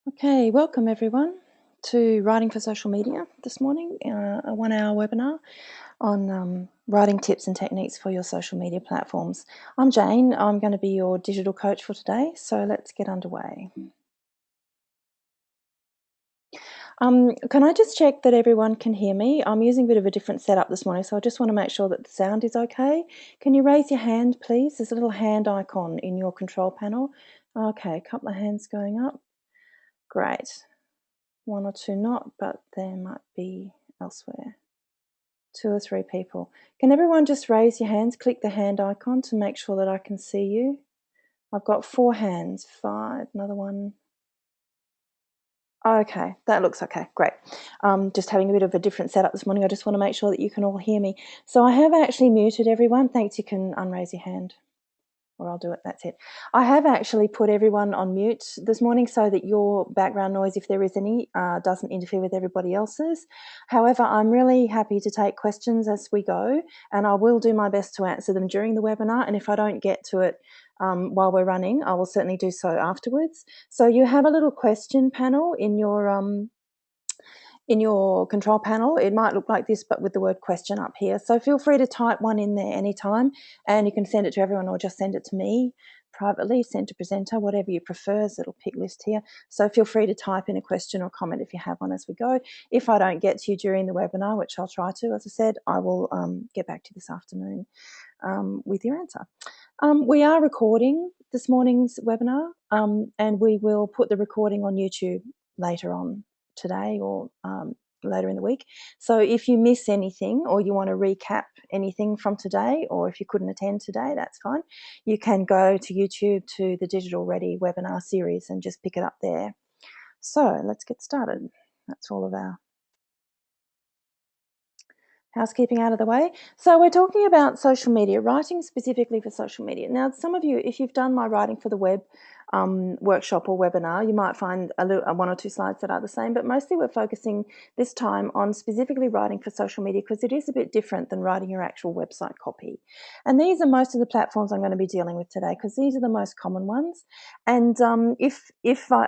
Okay, welcome everyone to Writing for Social Media this morning, a 1 hour webinar on writing tips and techniques for your social media platforms. I'm Jane, I'm going to be your digital coach for today, so let's get underway. Can I just check that everyone can hear me? I'm using a bit of a different setup this morning, so I just want to make sure that the sound is okay. Can you raise your hand, please? There's a little hand icon in your control panel. Okay, a couple of hands going up. Great. One or two not, but there might be elsewhere. 2 or 3 people. Can everyone just raise your hands? Click the hand icon to make sure that I can see you. I've got 4 hands. 5, another one. Okay, that looks okay. Great. Just having a bit of a different setup this morning. I just want to make sure that you can all hear me. So I have actually muted everyone. Thanks, you can unraise your hand. Or I'll do it, that's it. I have actually put everyone on mute this morning so that your background noise, if there is any, doesn't interfere with everybody else's. However, I'm really happy to take questions as we go, and I will do my best to answer them during the webinar, and if I don't get to it while we're running, I will certainly do so afterwards. So you have a little question panel in your control panel. It might look like this, but with the word question up here. So feel free to type one in there anytime, and you can send it to everyone or just send it to me privately, send to presenter, whatever you prefer. There's a little pick list here. So feel free to type in a question or comment if you have one as we go. If I don't get to you during the webinar, which I'll try to, as I said, I will get back to you this afternoon with your answer. We are recording this morning's webinar, and we will put the recording on YouTube later on today or later in the week. So if you miss anything or you want to recap anything from today, or if you couldn't attend today, that's fine. You can go to YouTube to the Digital Ready webinar series and just pick it up there. So let's get started. That's all of our housekeeping out of the way. So we're talking about social media, writing specifically for social media. Now, some of you, if you've done my Writing for the Web workshop or webinar, you might find one or two slides that are the same, but mostly we're focusing this time on specifically writing for social media because it is a bit different than writing your actual website copy. And these are most of the platforms I'm going to be dealing with today because these are the most common ones. And if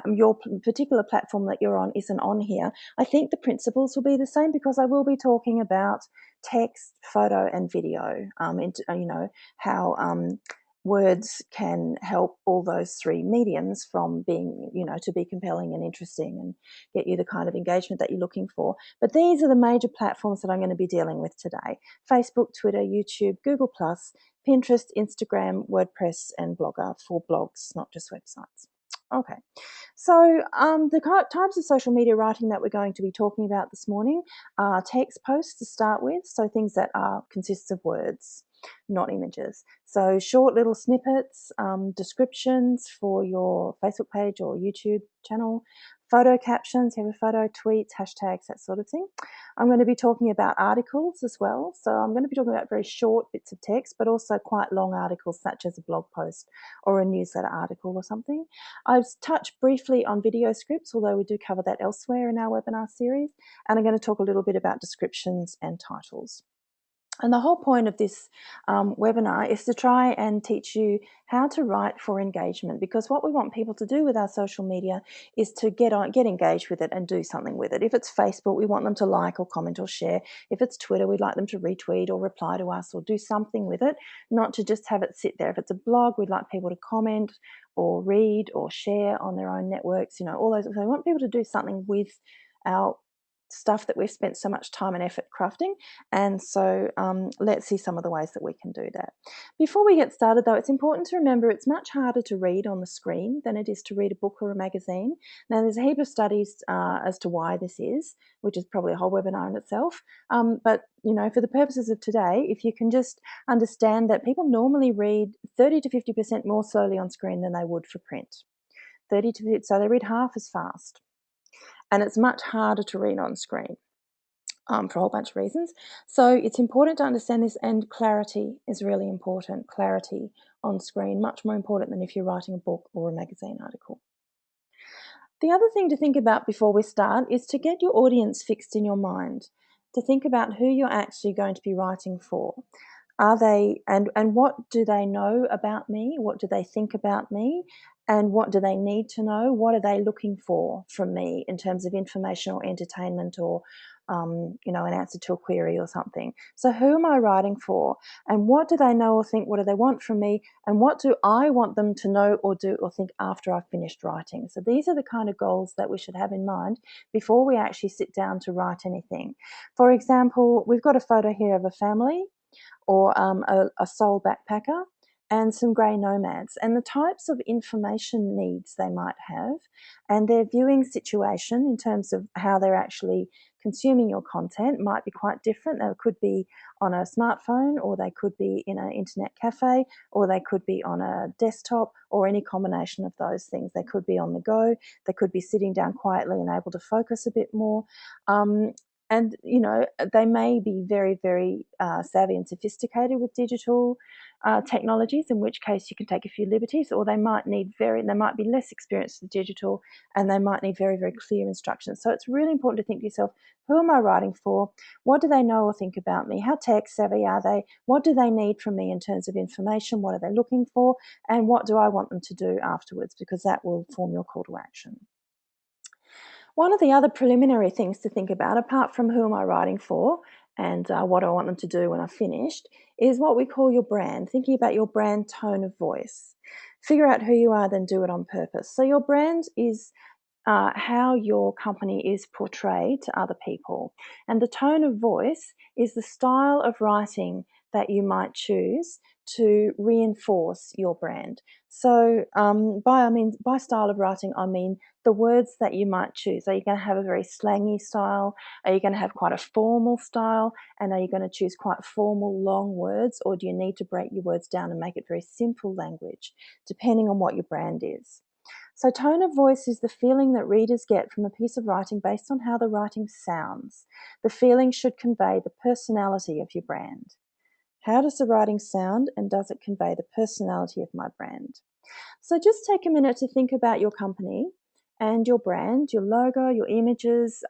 your particular platform that you're on isn't on here, I think the principles will be the same because I will be talking about text, photo, and video, how words can help all those 3 mediums from being, to be compelling and interesting and get you the kind of engagement that you're looking for. But these are the major platforms that I'm going to be dealing with today: Facebook, Twitter, YouTube, Google+, Pinterest, Instagram, WordPress, and Blogger for blogs, not just websites. Okay, so the types of social media writing that we're going to be talking about this morning are text posts to start with, so things that consists of words, not images. So short little snippets, descriptions for your Facebook page or YouTube channel, photo captions, you have a photo, tweets, hashtags, that sort of thing. I'm going to be talking about articles as well. So I'm going to be talking about very short bits of text, but also quite long articles such as a blog post or a newsletter article or something. I've touched briefly on video scripts, although we do cover that elsewhere in our webinar series. And I'm going to talk a little bit about descriptions and titles. And the whole point of this webinar is to try and teach you how to write for engagement, because what we want people to do with our social media is to get engaged with it and do something with it. If it's Facebook, we want them to like or comment or share. If it's Twitter, we'd like them to retweet or reply to us or do something with it, not to just have it sit there. If it's a blog, we'd like people to comment or read or share on their own networks, all those. So we want people to do something with our stuff that we've spent so much time and effort crafting. And so let's see some of the ways that we can do that. Before we get started though, it's important to remember it's much harder to read on the screen than it is to read a book or a magazine. Now there's a heap of studies as to why this is, which is probably a whole webinar in itself. But for the purposes of today, if you can just understand that people normally read 30 to 50% more slowly on screen than they would for print. So they read half as fast. And it's much harder to read on screen for a whole bunch of reasons. So it's important to understand this, and clarity is really important. Clarity on screen, much more important than if you're writing a book or a magazine article. The other thing to think about before we start is to get your audience fixed in your mind, to think about who you're actually going to be writing for. Are they, and what do they know about me? What do they think about me? And what do they need to know? What are they looking for from me in terms of information or entertainment, or an answer to a query or something? So who am I writing for? And what do they know or think? What do they want from me? And what do I want them to know or do or think after I've finished writing? So these are the kind of goals that we should have in mind before we actually sit down to write anything. For example, we've got a photo here of a family, or a sole backpacker, and some grey nomads, and the types of information needs they might have, and their viewing situation in terms of how they're actually consuming your content might be quite different. They could be on a smartphone, or they could be in an internet cafe, or they could be on a desktop, or any combination of those things. They could be on the go, they could be sitting down quietly and able to focus a bit more. And they may be very, very savvy and sophisticated with digital technologies, in which case you can take a few liberties, or they might be less experienced with digital, and they might need very, very clear instructions. So it's really important to think to yourself, who am I writing for? What do they know or think about me? How tech savvy are they? What do they need from me in terms of information? What are they looking for? And what do I want them to do afterwards? Because that will form your call to action. One of the other preliminary things to think about, apart from who am I writing for and what do I want them to do when I've finished, is what we call your brand, thinking about your brand tone of voice. Figure out who you are, then do it on purpose. So your brand is how your company is portrayed to other people. And the tone of voice is the style of writing that you might choose to reinforce your brand. So by style of writing, I mean the words that you might choose. Are you going to have a very slangy style? Are you going to have quite a formal style? And are you going to choose quite formal, long words? Or do you need to break your words down and make it very simple language, depending on what your brand is? So tone of voice is the feeling that readers get from a piece of writing based on how the writing sounds. The feeling should convey the personality of your brand. How does the writing sound, and does it convey the personality of my brand? So just take a minute to think about your company and your brand, your logo, your images,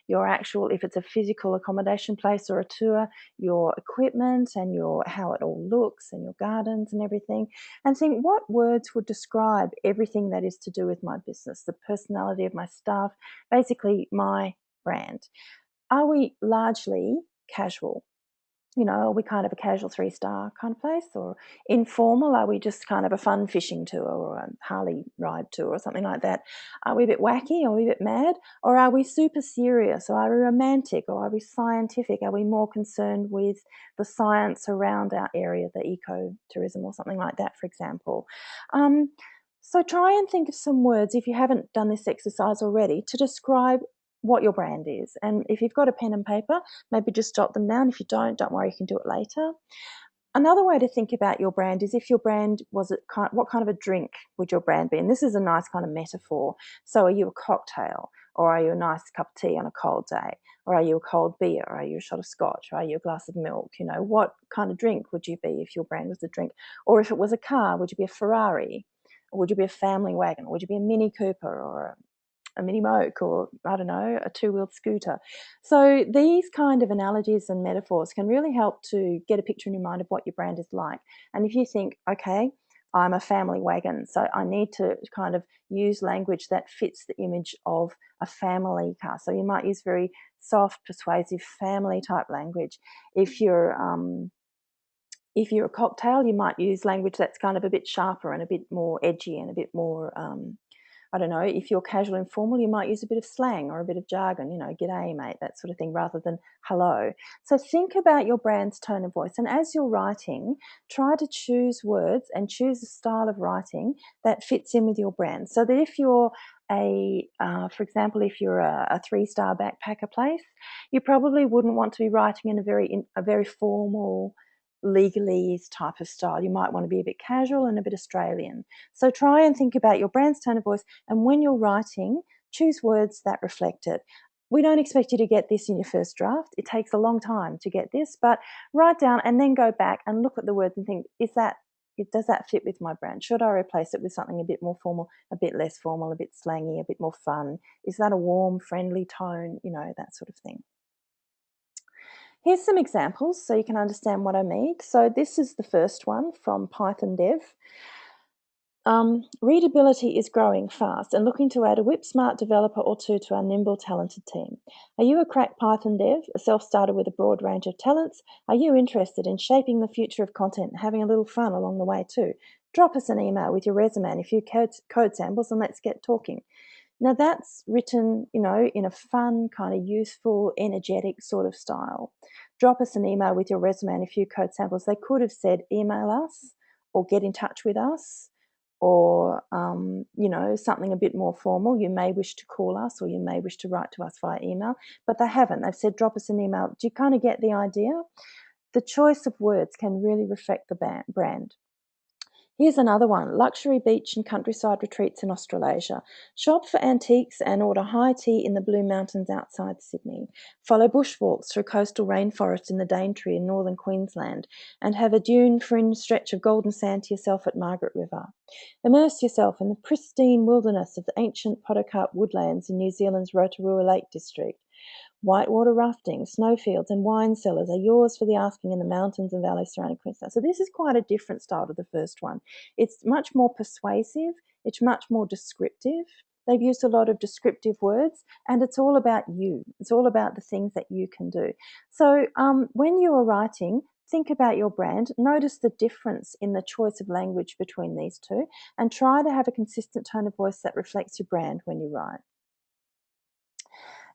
your actual, if it's a physical accommodation place or a tour, your equipment and how it all looks, and your gardens and everything, and think what words would describe everything that is to do with my business, the personality of my staff, basically my brand. Are we largely casual? Are we kind of a casual 3-star kind of place, or informal? Are we just kind of a fun fishing tour or a Harley ride tour or something like that? Are we a bit wacky? Are we a bit mad? Or are we super serious? Or are we romantic? Or are we scientific? Are we more concerned with the science around our area, the ecotourism or something like that, for example? So try and think of some words, if you haven't done this exercise already, to describe what your brand is. And if you've got a pen and paper, maybe just jot them down. If you don't worry, you can do it later. Another way to think about your brand is, if your brand what kind of a drink would your brand be? And this is a nice kind of metaphor. So are you a cocktail, or are you a nice cup of tea on a cold day? Or are you a cold beer? Or are you a shot of scotch? Or are you a glass of milk? What kind of drink would you be if your brand was a drink? Or if it was a car, would you be a Ferrari? Or would you be a family wagon? Or would you be a Mini Cooper, or a mini moke, or I don't know, a 2-wheeled scooter? So these kind of analogies and metaphors can really help to get a picture in your mind of what your brand is like. And if you think, okay, I'm a family wagon, so I need to kind of use language that fits the image of a family car. So you might use very soft, persuasive, family type language. If you're a cocktail, you might use language that's kind of a bit sharper and a bit more edgy and a bit more I don't know, if you're casual and formal, you might use a bit of slang or a bit of jargon, g'day mate, that sort of thing, rather than hello. So think about your brand's tone of voice. And as you're writing, try to choose words and choose a style of writing that fits in with your brand. So that if you're for example, if you're a 3-star backpacker place, you probably wouldn't want to be writing in a very formal, legalese type of style. You might want to be a bit casual and a bit Australian. So try and think about your brand's tone of voice, and when you're writing, choose words that reflect it. We don't expect you to get this in your first draft. It takes a long time to get this, but write down and then go back and look at the words and think, does that fit with my brand? Should I replace it with something a bit more formal, a bit less formal, a bit slangy, a bit more fun? Is that a warm, friendly tone? That sort of thing. Here's some examples so you can understand what I mean. So this is the first one from Python Dev. Readability is growing fast and looking to add a whip-smart developer or two to our nimble, talented team. Are you a crack Python dev, a self-starter with a broad range of talents? Are you interested in shaping the future of content and having a little fun along the way too? Drop us an email with your resume and a few code samples and let's get talking. Now that's written, in a fun, kind of youthful, energetic sort of style. Drop us an email with your resume and a few code samples. They could have said email us or get in touch with us or, something a bit more formal. You may wish to call us or you may wish to write to us via email, but they haven't. They've said drop us an email. Do you kind of get the idea? The choice of words can really reflect the brand. Here's another one, luxury beach and countryside retreats in Australasia. Shop for antiques and order high tea in the Blue Mountains outside Sydney. Follow bushwalks through coastal rainforest in the Daintree in northern Queensland and have a dune-fringed stretch of golden sand to yourself at Margaret River. Immerse yourself in the pristine wilderness of the ancient Podocarp woodlands in New Zealand's Rotorua Lake District. Whitewater rafting, snowfields and wine cellars are yours for the asking in the mountains and valleys surrounding Queensland. So this is quite a different style to the first one. It's much more persuasive. It's much more descriptive. They've used a lot of descriptive words and it's all about you. It's all about the things that you can do. So when you are writing, think about your brand, notice the difference in the choice of language between these two and try to have a consistent tone of voice that reflects your brand when you write.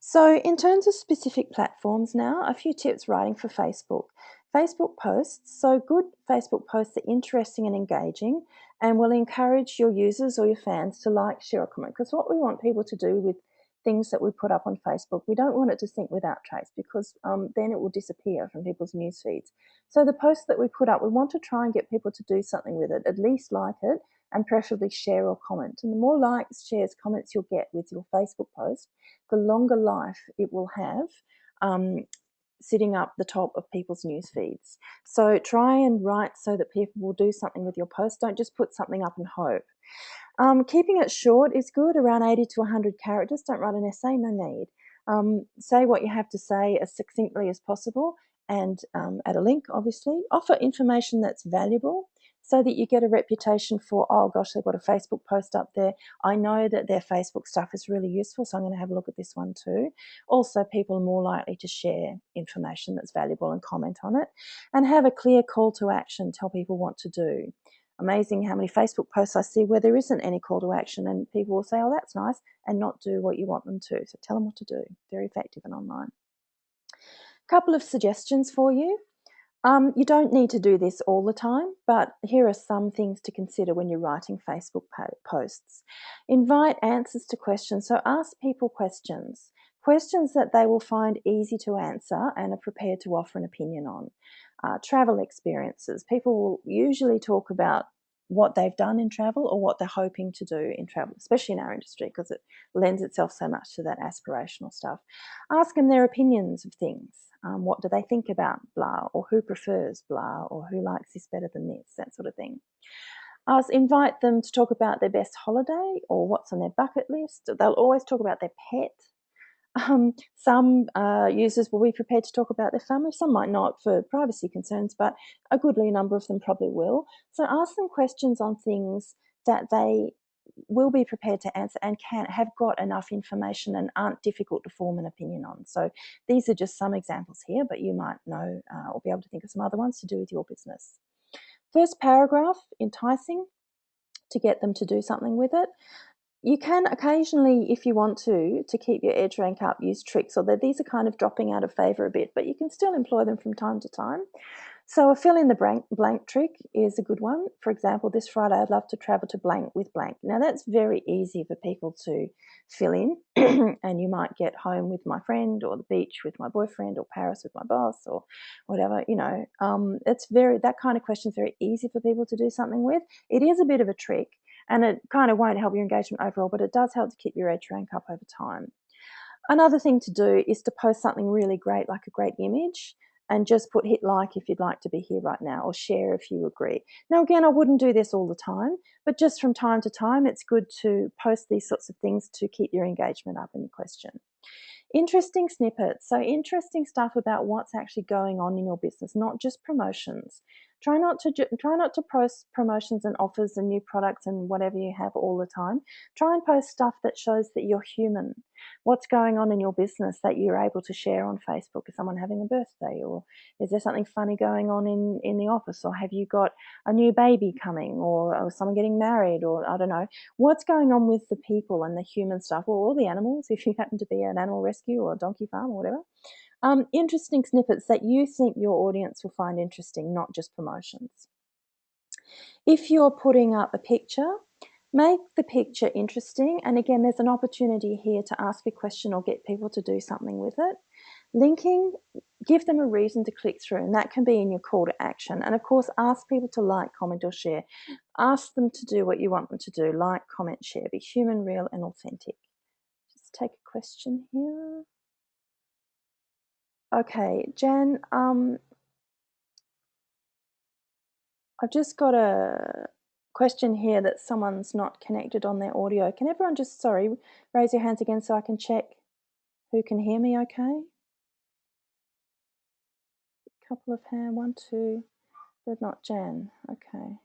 So in terms of specific platforms now, a few tips writing for Facebook. Facebook posts, so good Facebook posts are interesting and engaging and will encourage your users or your fans to like, share or comment, because what we want people to do with things that we put up on Facebook, we don't want it to sink without trace because then it will disappear from people's news feeds. So the posts that we put up, we want to try and get people to do something with it, at least like it, and preferably share or comment. And the more likes, shares, comments you'll get with your Facebook post, the longer life it will have sitting up the top of people's news feeds. So try and write so that people will do something with your post. Don't just put something up and hope. Keeping it short is good, around 80 to 100 characters. Don't write an essay, no need. Say what you have to say as succinctly as possible and add a link, obviously. Offer information that's valuable so that you get a reputation for, oh gosh, they've got a Facebook post up there. I know that their Facebook stuff is really useful, so I'm going to have a look at this one too. Also, people are more likely to share information that's valuable and comment on it. And have a clear call to action, tell people what to do. Amazing how many Facebook posts I see where there isn't any call to action and people will say, oh, that's nice, and not do what you want them to. So tell them what to do. Very effective and online. A couple of suggestions for you. You don't need to do this all the time, but here are some things to consider when you're writing Facebook posts. Invite answers to questions. So ask people questions that they will find easy to answer and are prepared to offer an opinion on. Travel experiences. People will usually talk about what they've done in travel or what they're hoping to do in travel, especially in our industry because it lends itself so much to that aspirational stuff. Ask them their opinions of things. What do they think about blah, or who prefers blah, or who likes this better than this, that sort of thing. Invite them to talk about their best holiday or what's on their bucket list. They'll always talk about their pet. Some users will be prepared to talk about their family. Some might not for privacy concerns, but a goodly number of them probably will. So ask them questions on things that they will be prepared to answer and have got enough information and aren't difficult to form an opinion on. So these are just some examples here, but you might know or be able to think of some other ones to do with your business. First paragraph, enticing to get them to do something with it. You can occasionally, if you want to keep your edge rank up, use tricks, or these are kind of dropping out of favour a bit, but you can still employ them from time to time. So a fill in the blank trick is a good one. For example, this Friday I'd love to travel to blank with blank. Now that's very easy for people to fill in and you might get home with my friend or the beach with my boyfriend or Paris with my boss or whatever, it's that kind of question is very easy for people to do something with. It is a bit of a trick and it kind of won't help your engagement overall, but it does help to keep your edge rank up over time. Another thing to do is to post something really great, like a great image, and just hit like if you'd like to be here right now, or share if you agree. Now, again, I wouldn't do this all the time, but just from time to time, it's good to post these sorts of things to keep your engagement up in your question. Interesting snippets. So interesting stuff about what's actually going on in your business, not just promotions. Try not to post promotions and offers and new products and whatever you have all the time. Try and post stuff that shows that you're human. What's going on in your business that you're able to share on Facebook? Is someone having a birthday, or is there something funny going on in the office, or have you got a new baby coming, or someone getting married, or I don't know. What's going on with the people and the human stuff, or all the animals, if you happen to be an animal rescue or a donkey farm or whatever. Interesting snippets that you think your audience will find interesting, not just promotions. If you're putting up a picture, make the picture interesting. And again, there's an opportunity here to ask a question or get people to do something with it. Linking, give them a reason to click through, and that can be in your call to action. And of course, ask people to like, comment, or share. Ask them to do what you want them to do, like, comment, share. Be human, real, and authentic. Just take a question here. Okay, Jan, I've just got a question here that someone's not connected on their audio. Can everyone just, sorry, raise your hands again so I can check who can hear me okay? Couple of hands, 1, 2, but not Jan. Okay.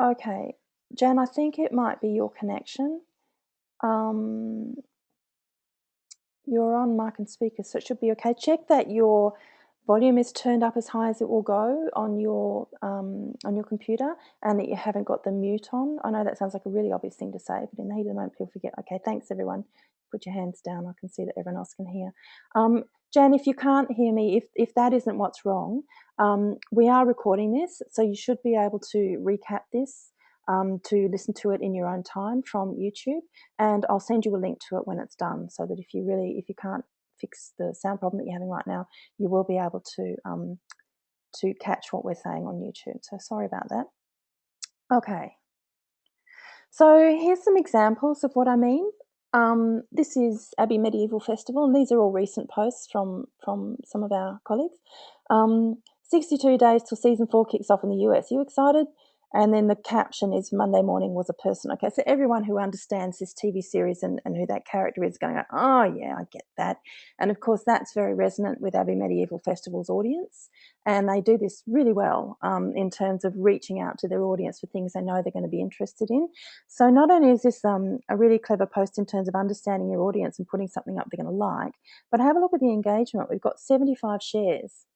Okay, Jan, I think it might be your connection. You're on mic and speaker, so it should be okay. Check that your volume is turned up as high as it will go on your computer, and that you haven't got the mute on. I know that sounds like a really obvious thing to say, but in the heat of the moment, people forget. Okay, thanks everyone. Put your hands down. I can see that everyone else can hear. Jan, if you can't hear me, if that isn't what's wrong, we are recording this, so you should be able to recap this to listen to it in your own time from YouTube, and I'll send you a link to it when it's done, so that if you can't fix the sound problem that you're having right now, you will be able to catch what we're saying on YouTube. So sorry about that. Okay. So here's some examples of what I mean. This is Abbey Medieval Festival, and these are all recent posts from some of our colleagues. 62 days till season 4 kicks off in the US. Are you excited? And then the caption is Monday morning was a person. Okay, so everyone who understands this TV series and who that character is going, oh yeah, I get that. And of course, that's very resonant with Abbey Medieval Festival's audience. And they do this really well in terms of reaching out to their audience for things they know they're going to be interested in. So not only is this a really clever post in terms of understanding your audience and putting something up they're going to like, but have a look at the engagement. We've got 75 shares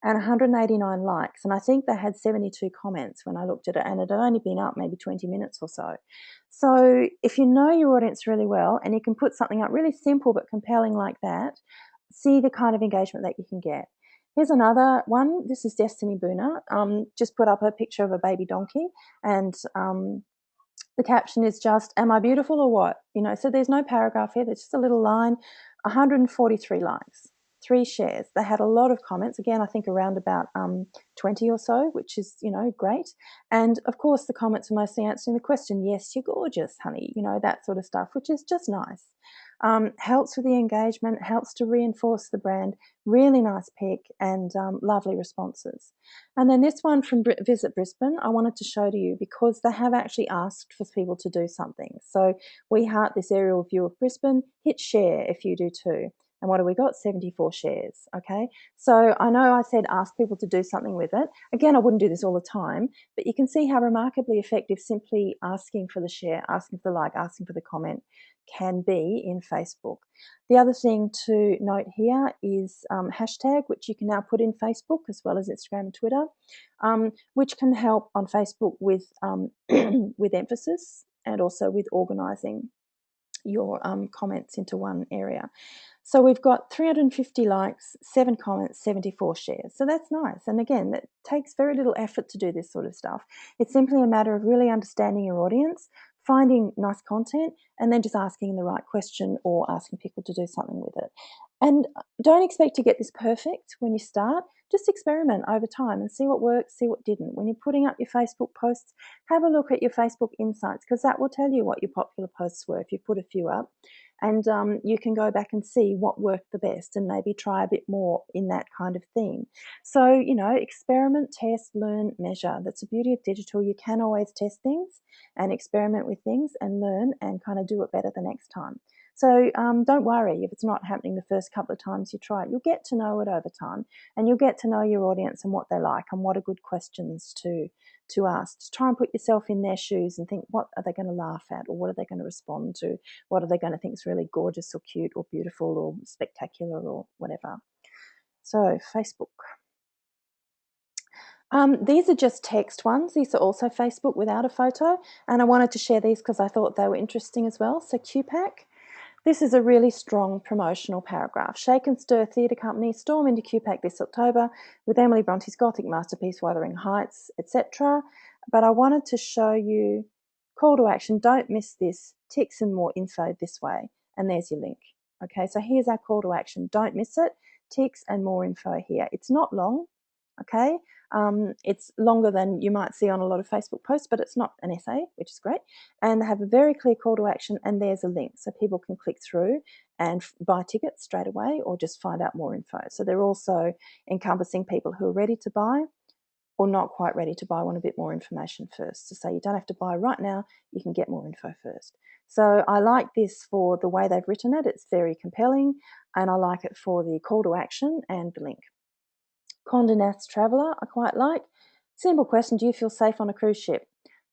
and 189 likes. And I think they had 72 comments when I looked at it, and it had only been up maybe 20 minutes or so. So if you know your audience really well and you can put something up really simple but compelling like that, see the kind of engagement that you can get. Here's another one. This is Destiny Booner. Just put up a picture of a baby donkey, and the caption is just, am I beautiful or what? So there's no paragraph here. There's just a little line. 143 likes, 3 shares. They had a lot of comments. Again, I think around about 20 or so, which is, great. And of course, the comments are mostly answering the question, yes, you're gorgeous, honey, that sort of stuff, which is just nice. Helps with the engagement, helps to reinforce the brand. Really nice pic, and lovely responses. And then this one from Visit Brisbane, I wanted to show to you because they have actually asked for people to do something. So we heart this aerial view of Brisbane. Hit share if you do too. And what have we got? 74 shares, okay? So I know I said ask people to do something with it. Again, I wouldn't do this all the time, but you can see how remarkably effective simply asking for the share, asking for the like, asking for the comment can be in Facebook. The other thing to note here is hashtag, which you can now put in Facebook as well as Instagram and Twitter, which can help on Facebook with, with emphasis and also with organising your comments into one area. So we've got 350 likes, 7 comments, 74 shares. So that's nice. And again, it takes very little effort to do this sort of stuff. It's simply a matter of really understanding your audience, finding nice content, and then just asking the right question or asking people to do something with it. And don't expect to get this perfect when you start. Just experiment over time and see what works, see what didn't. When you're putting up your Facebook posts, have a look at your Facebook insights, because that will tell you what your popular posts were if you put a few up. And you can go back and see what worked the best and maybe try a bit more in that kind of theme. So, experiment, test, learn, measure. That's the beauty of digital. You can always test things and experiment with things and learn and kind of do it better the next time. So don't worry if it's not happening the first couple of times you try it. You'll get to know it over time, and you'll get to know your audience and what they like and what are good questions to ask. Just try and put yourself in their shoes and think, what are they going to laugh at, or what are they going to respond to? What are they going to think is really gorgeous or cute or beautiful or spectacular or whatever? So Facebook. These are just text ones. These are also Facebook without a photo, and I wanted to share these because I thought they were interesting as well. So QPAC. This is a really strong promotional paragraph. Shake and Stir Theatre Company storm into QPAC this October with Emily Bronte's Gothic masterpiece Wuthering Heights, etc. But I wanted to show you call to action. Don't miss this. Ticks and more info this way. And there's your link. Okay, so here's our call to action. Don't miss it. Ticks and more info here. It's not long. Okay, it's longer than you might see on a lot of Facebook posts, but it's not an essay, which is great. And they have a very clear call to action, and there's a link so people can click through and buy tickets straight away or just find out more info. So they're also encompassing people who are ready to buy or not quite ready to buy, want a bit more information first. So say you don't have to buy right now, you can get more info first. So I like this for the way they've written it. It's very compelling, and I like it for the call to action and the link. Condé Nast Traveller, I quite like. Simple question, do you feel safe on a cruise ship?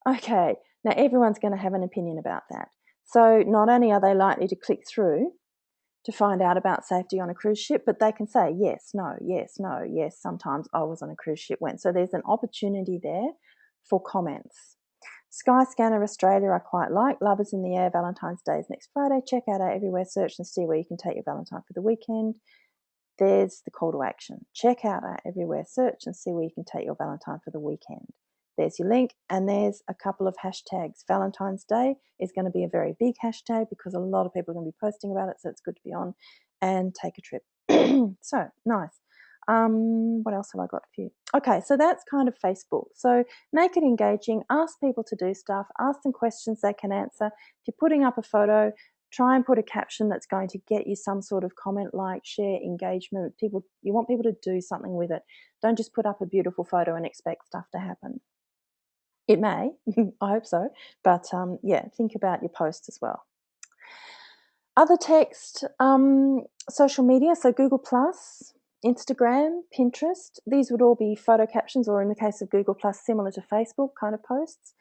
Okay, now everyone's going to have an opinion about that. So not only are they likely to click through to find out about safety on a cruise ship, but they can say yes, no, yes, no, yes, sometimes I was on a cruise ship when. So there's an opportunity there for comments. Skyscanner Australia I quite like. Lovers in the Air, Valentine's Day is next Friday. Check out our Everywhere search and see where you can take your Valentine for the weekend. There's the call to action. Check out our Everywhere search and see where you can take your Valentine for the weekend. There's your link, and there's a couple of hashtags. Valentine's Day is going to be a very big hashtag because a lot of people are going to be posting about it, so it's good to be on. And take a trip. So, nice. What else have I got for you? Okay, so that's kind of Facebook. So make it engaging, ask people to do stuff, ask them questions they can answer. If you're putting up a photo, try and put a caption that's going to get you some sort of comment, like, share, engagement. You want people to do something with it. Don't just put up a beautiful photo and expect stuff to happen. It may, I hope so, but yeah, think about your post as well. Other text, social media, so Google Plus, Instagram, Pinterest, these would all be photo captions, or in the case of Google Plus, similar to Facebook kind of posts.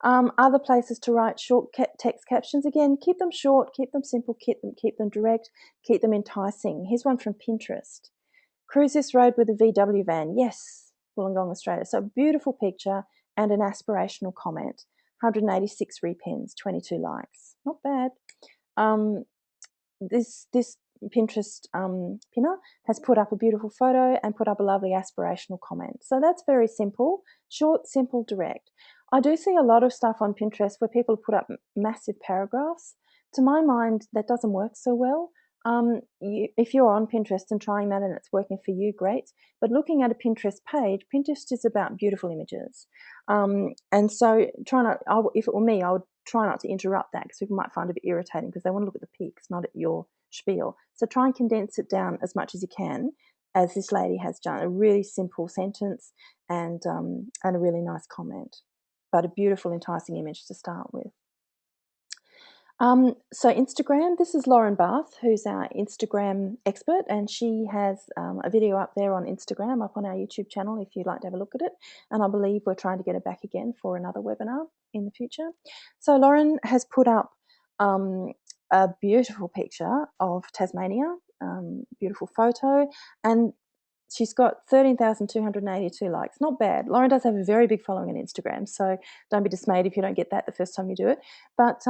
Other places to write short text captions, again, keep them short, keep them simple, keep them direct, keep them enticing. Here's one from Pinterest. Cruise this road with a VW van. Yes, Wollongong, Australia. So beautiful picture and an aspirational comment. 186 repins, 22 likes. Not bad. This Pinterest pinner has put up a beautiful photo and put up a lovely aspirational comment. So that's very simple, short, simple, direct. I do see a lot of stuff on Pinterest where people put up massive paragraphs. To my mind, that doesn't work so well. If you're on Pinterest and trying that and it's working for you, great. But looking at a Pinterest page, Pinterest is about beautiful images. And so if it were me, I would try not to interrupt that because people might find it a bit irritating because they want to look at the pics, not at your spiel. So try and condense it down as much as you can, as this lady has done. A really simple sentence and a really nice comment, but a beautiful, enticing image to start with. So Instagram, this is Lauren Bath, who's our Instagram expert, and she has a video up there on Instagram, up on our YouTube channel if you'd like to have a look at it. And I believe we're trying to get her back again for another webinar in the future. So Lauren has put up a beautiful picture of Tasmania, beautiful photo, and she's got 13,282 likes. Not bad. Lauren does have a very big following on Instagram, so don't be dismayed if you don't get that the first time you do it. But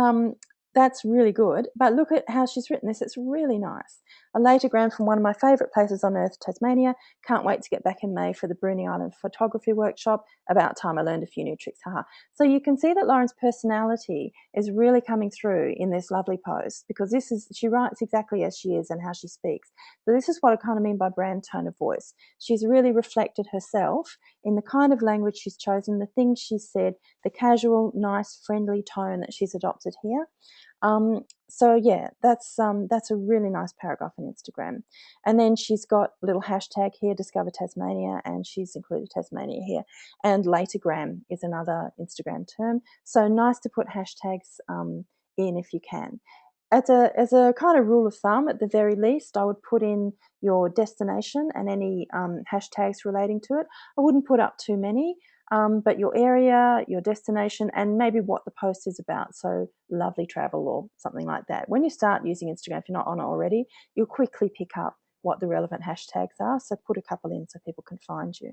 that's really good. But look at how she's written this. It's really nice. A latogram from one of my favourite places on earth, Tasmania. Can't wait to get back in May for the Bruny Island photography workshop. About time I learned a few new tricks. Haha. So you can see that Lauren's personality is really coming through in this lovely post, because she writes exactly as she is and how she speaks. So this is what I kind of mean by brand tone of voice. She's really reflected herself in the kind of language she's chosen, the things she's said, the casual, nice, friendly tone that she's adopted here. So yeah, that's a really nice paragraph on Instagram. And then she's got a little hashtag here, Discover Tasmania, and she's included Tasmania here. And latogram is another Instagram term. So nice to put hashtags in if you can. as a kind of rule of thumb, at the very least, I would put in your destination and any hashtags relating to it. I wouldn't put up too many, but your area, your destination, and maybe what the post is about. So lovely travel or something like that. When you start using Instagram, if you're not on it already, you'll quickly pick up what the relevant hashtags are. So put a couple in so people can find you.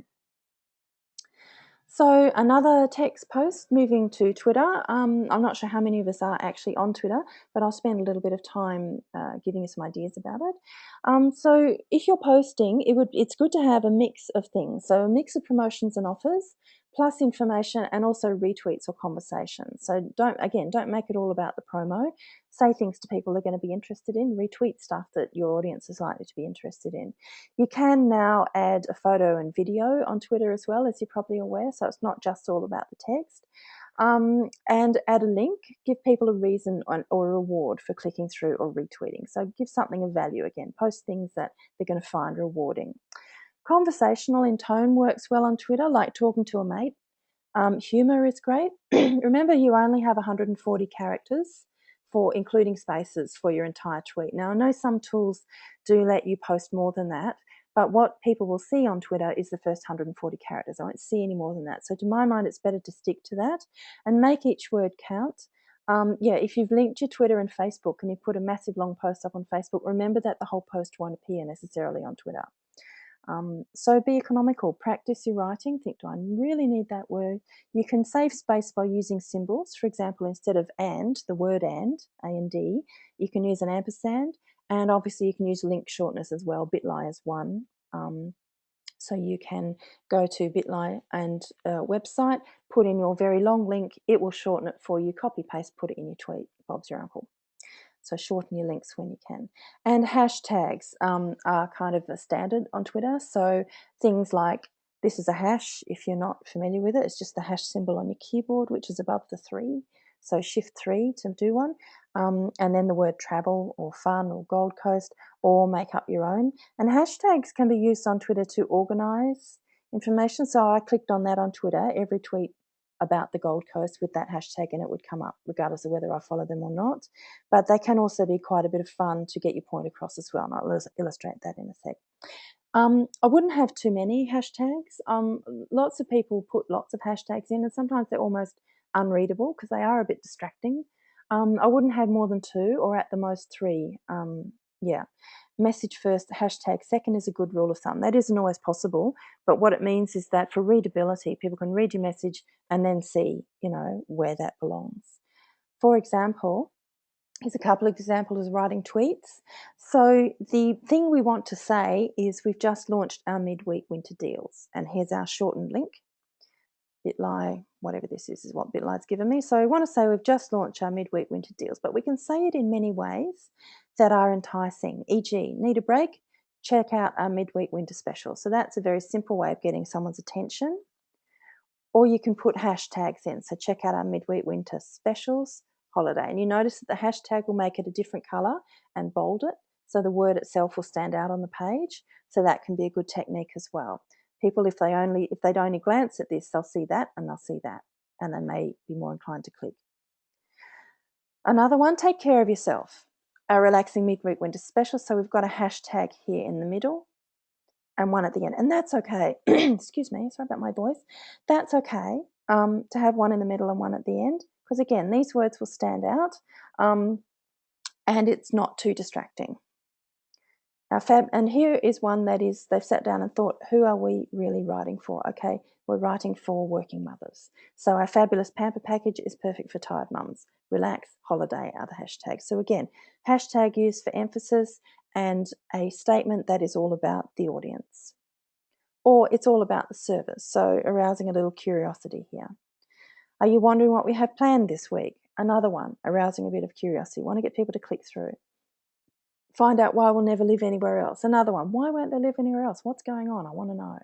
So another text post, moving to Twitter. I'm not sure how many of us are actually on Twitter, but I'll spend a little bit of time giving you some ideas about it. So if you're posting, it's good to have a mix of things. So a mix of promotions and offers, plus information, and also retweets or conversations. So don't make it all about the promo. Say things to people they're going to be interested in. Retweet stuff that your audience is likely to be interested in. You can now add a photo and video on Twitter as well, as you're probably aware, so it's not just all about the text. And add a link, give people a reason or a reward for clicking through or retweeting. So give something of value again, post things that they're going to find rewarding. Conversational in tone works well on Twitter, like talking to a mate. Humour is great. Remember, you only have 140 characters for including spaces for your entire tweet. Now, I know some tools do let you post more than that, but what people will see on Twitter is the first 140 characters. I won't see any more than that. So to my mind, it's better to stick to that and make each word count. If you've linked your Twitter and Facebook and you put a massive long post up on Facebook, remember that the whole post won't appear necessarily on Twitter. So be economical, practice your writing, think, do I really need that word? You can save space by using symbols. For example, instead of and, the word and, A&D, you can use an ampersand, and obviously you can use link shorteners as well, bit.ly is one. So you can go to bit.ly and website, put in your very long link, it will shorten it for you, copy, paste, put it in your tweet, Bob's your uncle. So shorten your links when you can. And hashtags are kind of a standard on Twitter. So things like, this is a hash, if you're not familiar with it, it's just the hash symbol on your keyboard, which is above the 3. So shift 3 to do one. And then the word travel or fun or Gold Coast, or make up your own. And hashtags can be used on Twitter to organise information. So I clicked on that on Twitter. Every tweet about the Gold Coast with that hashtag and it would come up regardless of whether I follow them or not. But they can also be quite a bit of fun to get your point across as well, and I'll illustrate that in a sec. I wouldn't have too many hashtags. Lots of people put lots of hashtags in, and sometimes they're almost unreadable because they are a bit distracting. I wouldn't have more than 2 or at the most 3. Message first, hashtag second is a good rule of thumb. That isn't always possible, but what it means is that for readability, people can read your message and then see, where that belongs. For example, here's a couple of examples of writing tweets. So the thing we want to say is we've just launched our midweek winter deals, and here's our shortened link. Bit.ly, whatever this is what Bit.ly's given me. So I want to say we've just launched our midweek winter deals, but we can say it in many ways that are enticing, e.g. need a break? Check out our midweek winter special. So that's a very simple way of getting someone's attention. Or you can put hashtags in. So check out our midweek winter specials holiday. And you notice that the hashtag will make it a different colour and bold it. So the word itself will stand out on the page. So that can be a good technique as well. People, if they'd only glance at this, they'll see that and they'll see that, and they may be more inclined to click. Another one, take care of yourself. Our relaxing midweek winter special. So we've got a hashtag here in the middle and one at the end, and that's okay. Excuse me, sorry about my voice. That's okay to have one in the middle and one at the end, because again, these words will stand out, and it's not too distracting. And here is one that is, they've sat down and thought, who are we really writing for? Okay, we're writing for working mothers. So our fabulous pamper package is perfect for tired mums. Relax, holiday are the hashtags. So again, hashtag used for emphasis and a statement that is all about the audience. Or it's all about the service, so arousing a little curiosity here. Are you wondering what we have planned this week? Another one, arousing a bit of curiosity. Want to get people to click through. Find out why we'll never live anywhere else. Another one, why won't they live anywhere else? What's going on? I want to know.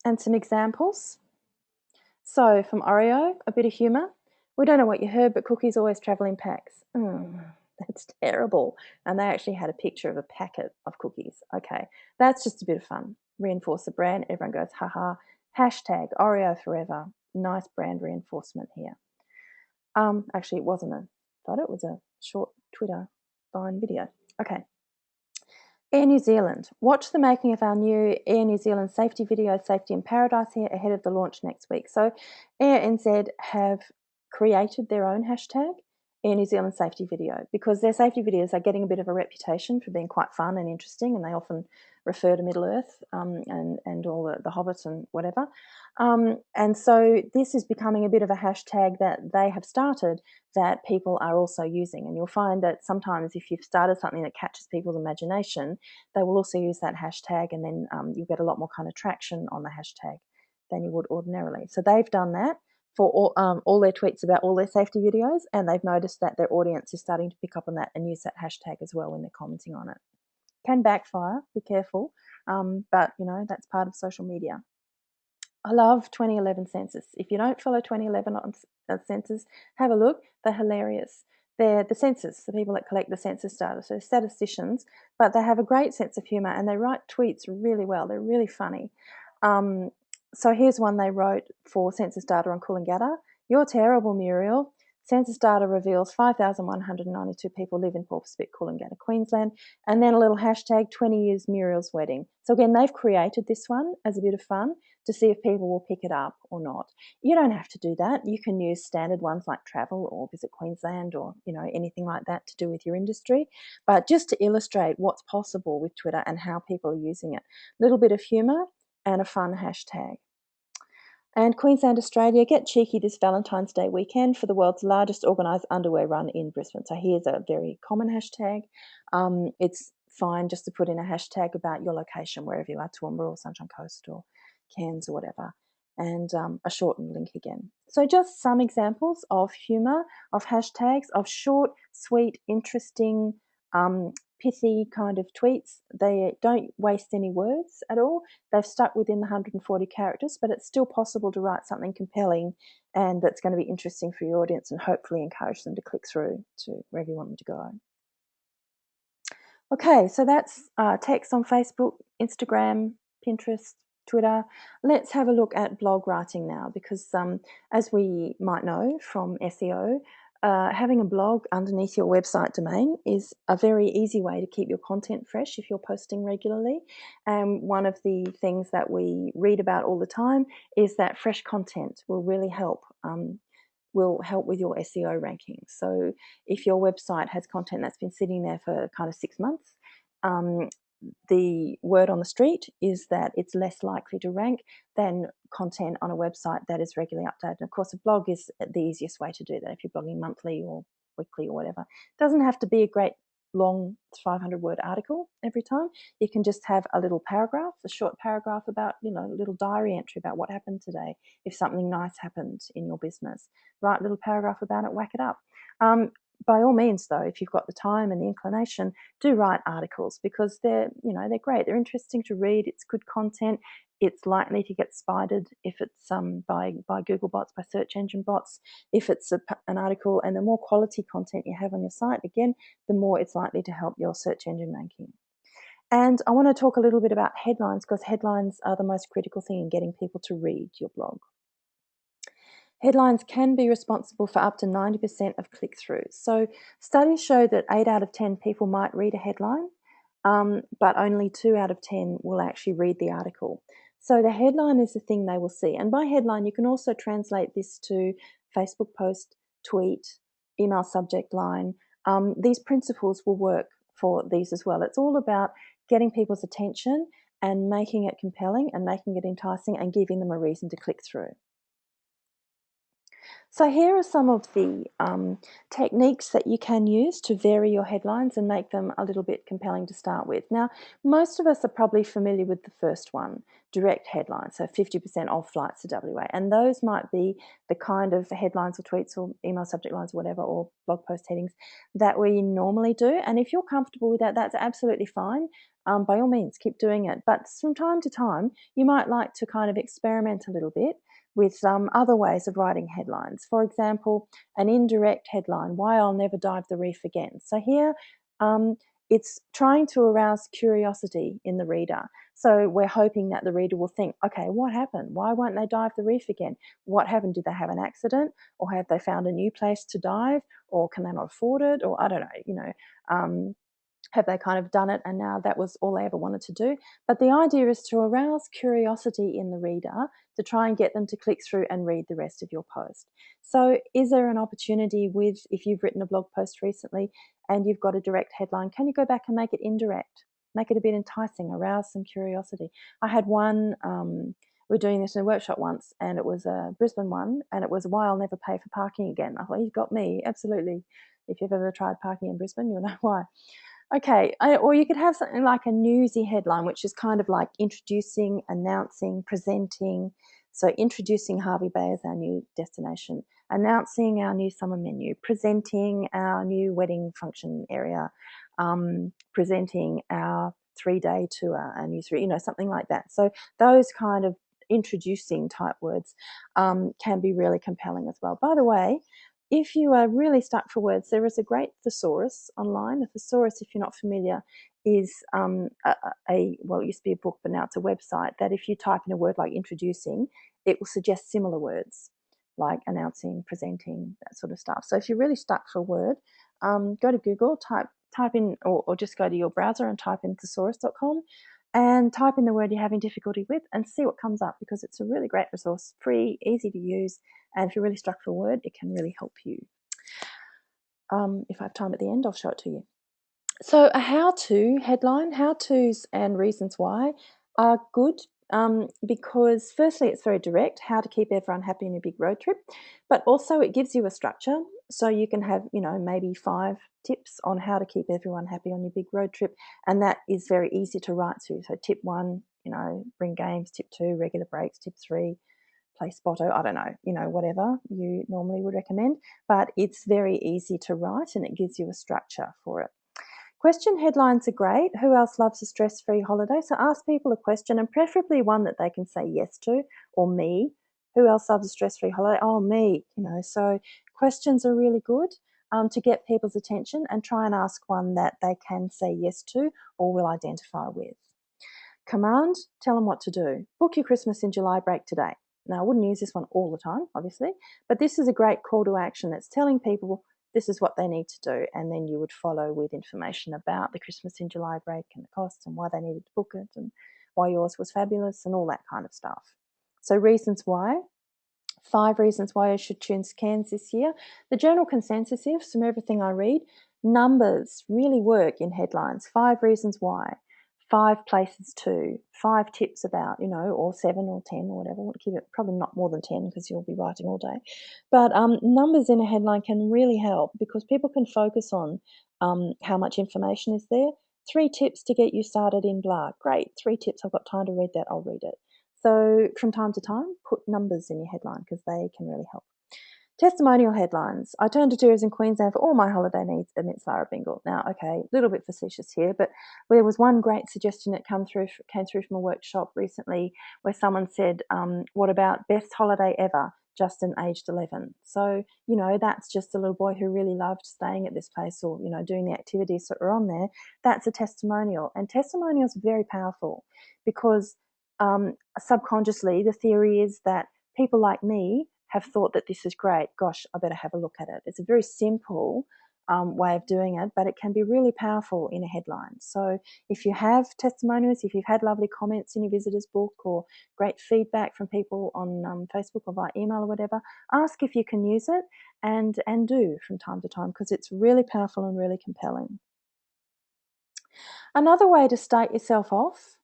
And some examples. So from Oreo, a bit of humour. We don't know what you heard, but cookies always travel in packs. That's terrible. And they actually had a picture of a packet of cookies. Okay, that's just a bit of fun. Reinforce the brand. Everyone goes, haha. Hashtag Oreo forever. Nice brand reinforcement here. Actually, it wasn't a thought it was a short Twitter Vine video. Okay. Air New Zealand. Watch the making of our new Air New Zealand safety video, Safety in Paradise, here ahead of the launch next week. So Air NZ have created their own hashtag, Air New Zealand safety video, because their safety videos are getting a bit of a reputation for being quite fun and interesting, and they often refer to Middle Earth and all the hobbits and whatever. And so this is becoming a bit of a hashtag that they have started that people are also using. And you'll find that sometimes if you've started something that catches people's imagination, they will also use that hashtag, and then you'll get a lot more kind of traction on the hashtag than you would ordinarily. So they've done that for all their tweets about all their safety videos, and they've noticed that their audience is starting to pick up on that and use that hashtag as well when they're commenting on it. Can backfire, be careful, but that's part of social media. I love 2011 census. If you don't follow 2011 on census, have a look. They're hilarious. They're the census, the people that collect the census data. So statisticians, but they have a great sense of humour and they write tweets really well. They're really funny. So here's one they wrote for census data on Coolangatta. You're terrible, Muriel. Census data reveals 5,192 people live in Pauper Spit, Coolangatta, Queensland. And then a little hashtag 20 years Muriel's wedding. So again, they've created this one as a bit of fun to see if people will pick it up or not. You don't have to do that. You can use standard ones like travel or visit Queensland or anything like that to do with your industry. But just to illustrate what's possible with Twitter and how people are using it. A little bit of humour and a fun hashtag. And Queensland, Australia, get cheeky this Valentine's Day weekend for the world's largest organised underwear run in Brisbane. So here's a very common hashtag. It's fine just to put in a hashtag about your location, wherever you are, Toowoomba or Sunshine Coast or Cairns or whatever, and a shortened link again. So just some examples of humour, of hashtags, of short, sweet, interesting, pithy kind of tweets. They don't waste any words at all. They've stuck within the 140 characters, but it's still possible to write something compelling and that's going to be interesting for your audience and hopefully encourage them to click through to wherever you want them to go. Okay, so that's text on Facebook, Instagram, Pinterest, Twitter. Let's have a look at blog writing now, because as we might know from SEO, having a blog underneath your website domain is a very easy way to keep your content fresh if you're posting regularly. And one of the things that we read about all the time is that fresh content will really help. Will help with your SEO rankings. So if your website has content that's been sitting there for kind of 6 months, the word on the street is that it's less likely to rank than content on a website that is regularly updated. And of course, a blog is the easiest way to do that if you're blogging monthly or weekly or whatever. It doesn't have to be a great long 500-word article every time. You can just have a little paragraph, a short paragraph about, a little diary entry about what happened today. If something nice happened in your business, write a little paragraph about it, whack it up. By all means, though, if you've got the time and the inclination, do write articles, because they're great. They're interesting to read. It's good content. It's likely to get spidered if it's by Google bots, by search engine bots. If it's an article, and the more quality content you have on your site, again, the more it's likely to help your search engine ranking. And I want to talk a little bit about headlines, because headlines are the most critical thing in getting people to read your blog. Headlines can be responsible for up to 90% of click-throughs. So studies show that 8 out of 10 people might read a headline, but only 2 out of 10 will actually read the article. So the headline is the thing they will see. And by headline, you can also translate this to Facebook post, tweet, email subject line. These principles will work for these as well. It's all about getting people's attention and making it compelling and making it enticing and giving them a reason to click through. So here are some of the techniques that you can use to vary your headlines and make them a little bit compelling to start with. Now, most of us are probably familiar with the first one, direct headlines, so 50% off flights to WA. And those might be the kind of headlines or tweets or email subject lines or whatever, or blog post headings that we normally do. And if you're comfortable with that, that's absolutely fine. By all means, keep doing it. But from time to time, you might like to kind of experiment a little bit with other ways of writing headlines. For example, an indirect headline, why I'll never dive the reef again. So here, it's trying to arouse curiosity in the reader. So we're hoping that the reader will think, okay, what happened? Why won't they dive the reef again? What happened? Did they have an accident? Or have they found a new place to dive? Or can they not afford it? Or I don't know, have they kind of done it and now that was all they ever wanted to do? But the idea is to arouse curiosity in the reader to try and get them to click through and read the rest of your post. So is there an opportunity with, if you've written a blog post recently and you've got a direct headline, can you go back and make it indirect? Make it a bit enticing, arouse some curiosity. I had one, we were doing this in a workshop once and it was a Brisbane one and it was why I'll never pay for parking again. I thought, you've got me, absolutely. If you've ever tried parking in Brisbane, you'll know why. Okay, or you could have something like a newsy headline, which is kind of like introducing, announcing, presenting. So introducing Hervey Bay as our new destination, announcing our new summer menu, presenting our new wedding function area, presenting our 3-day tour, our new something like that. So those kind of introducing type words can be really compelling as well. By the way, if you are really stuck for words, there is a great thesaurus online. A thesaurus, if you're not familiar, is well, it used to be a book, but now it's a website that if you type in a word like introducing, it will suggest similar words like announcing, presenting, that sort of stuff. So if you're really stuck for a word, go to Google, type in, or just go to your browser and type in thesaurus.com and type in the word you're having difficulty with and see what comes up, because it's a really great resource, free, easy to use, and if you're really stuck for a word, it can really help you. If I have time at the end, I'll show it to you. So a how-to headline, how-tos and reasons why are good because firstly, it's very direct, how to keep everyone happy in a big road trip, but also it gives you a structure. So you can have, maybe 5 tips on how to keep everyone happy on your big road trip. And that is very easy to write to. So tip 1, bring games. Tip 2, regular breaks. Tip 3, play Spotto, I don't know, whatever you normally would recommend. But it's very easy to write and it gives you a structure for it. Question headlines are great. Who else loves a stress-free holiday? So ask people a question and preferably one that they can say yes to, or me. Who else loves a stress-free holiday? Oh, me, So questions are really good to get people's attention, and try and ask one that they can say yes to or will identify with. Command, tell them what to do. Book your Christmas in July break today. Now, I wouldn't use this one all the time, obviously, but this is a great call to action that's telling people this is what they need to do, and then you would follow with information about the Christmas in July break and the costs and why they needed to book it and why yours was fabulous and all that kind of stuff. So reasons why. 5 reasons why you should choose Cairns this year. The general consensus is, from everything I read, numbers really work in headlines. 5 reasons why. 5 places to, 5 tips about, or 7 or 10 or whatever. I want to keep it probably not more than 10 because you'll be writing all day. But numbers in a headline can really help because people can focus on how much information is there. 3 tips to get you started in blah. Great, 3 tips. I've got time to read that. I'll read it. So from time to time, put numbers in your headline because they can really help. Testimonial headlines. I turn to Tourism Queensland for all my holiday needs amidst Lara Bingle. Now, okay, a little bit facetious here, but there was one great suggestion that came through from a workshop recently where someone said, what about best holiday ever, Justin aged 11? So, that's just a little boy who really loved staying at this place or, doing the activities that were on there. That's a testimonial. And testimonials are very powerful because subconsciously the theory is that people like me have thought that this is great. Gosh, I better have a look at it. It's a very simple way of doing it, but it can be really powerful in a headline. So if you have testimonials, if you've had lovely comments in your visitor's book or great feedback from people on Facebook or via email or whatever, ask if you can use it and do from time to time because it's really powerful and really compelling. Another way to start yourself off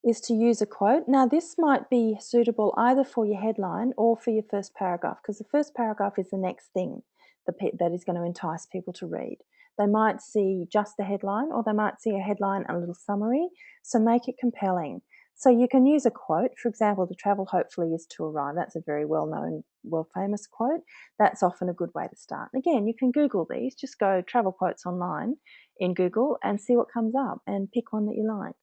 is to use a quote. Now, this might be suitable either for your headline or for your first paragraph, because the first paragraph is the next thing that is going to entice people to read. They might see just the headline, or they might see a headline and a little summary, so make it compelling. So you can use a quote. For example, the travel hopefully is to arrive. That's a very well-known, world-famous quote. That's often a good way to start. Again, you can Google these. Just go travel quotes online in Google and see what comes up and pick one that you like.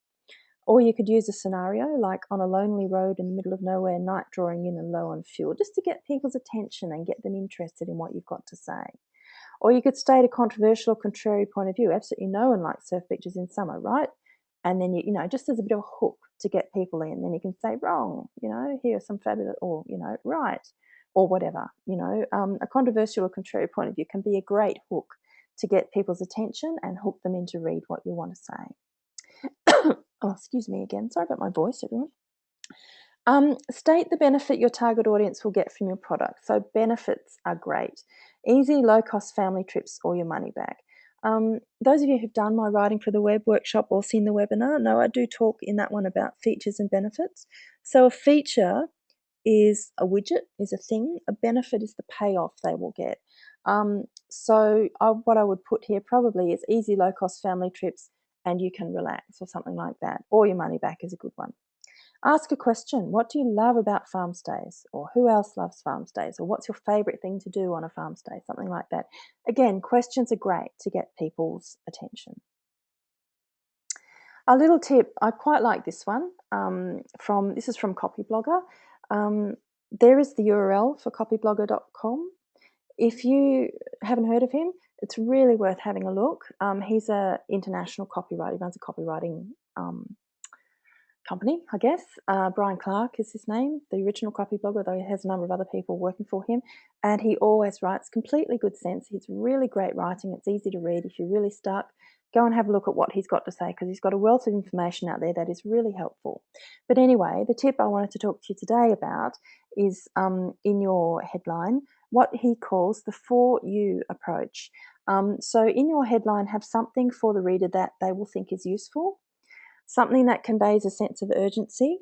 Or you could use a scenario like on a lonely road in the middle of nowhere, night drawing in and low on fuel, just to get people's attention and get them interested in what you've got to say. Or you could state a controversial or contrary point of view. Absolutely no one likes surf beaches in summer, right? And then, you know, just as a bit of a hook to get people in, then you can say wrong, you know, here are some fabulous, or, you know, right, or whatever, you know. A controversial or contrary point of view can be a great hook to get people's attention and hook them in to read what you want to say. Oh, excuse me again. Sorry about my voice, everyone. State the benefit your target audience will get from your product. So benefits are great. Easy, low-cost family trips or your money back. Those of you who've done my Writing for the Web workshop or seen the webinar know I do talk in that one about features and benefits. So a feature is a widget, is a thing. A benefit is the payoff they will get. What I would put here probably is easy, low-cost family trips and you can relax or something like that. Or your money back is a good one. Ask a question. What do you love about farm stays? Or who else loves farm stays? Or what's your favourite thing to do on a farm stay? Something like that. Again, questions are great to get people's attention. A little tip, I quite like this one. This is from Copyblogger. There is the URL for copyblogger.com. If you haven't heard of him, it's really worth having a look. He's an international copywriter. He runs a copywriting company, I guess. Brian Clark is his name, the original copyblogger, though he has a number of other people working for him. And he always writes completely good sense. He's really great writing. It's easy to read. If you're really stuck, go and have a look at what he's got to say, because he's got a wealth of information out there that is really helpful. But anyway, the tip I wanted to talk to you today about is in your headline, what he calls the 4U approach. So in your headline, have something for the reader that they will think is useful, something that conveys a sense of urgency,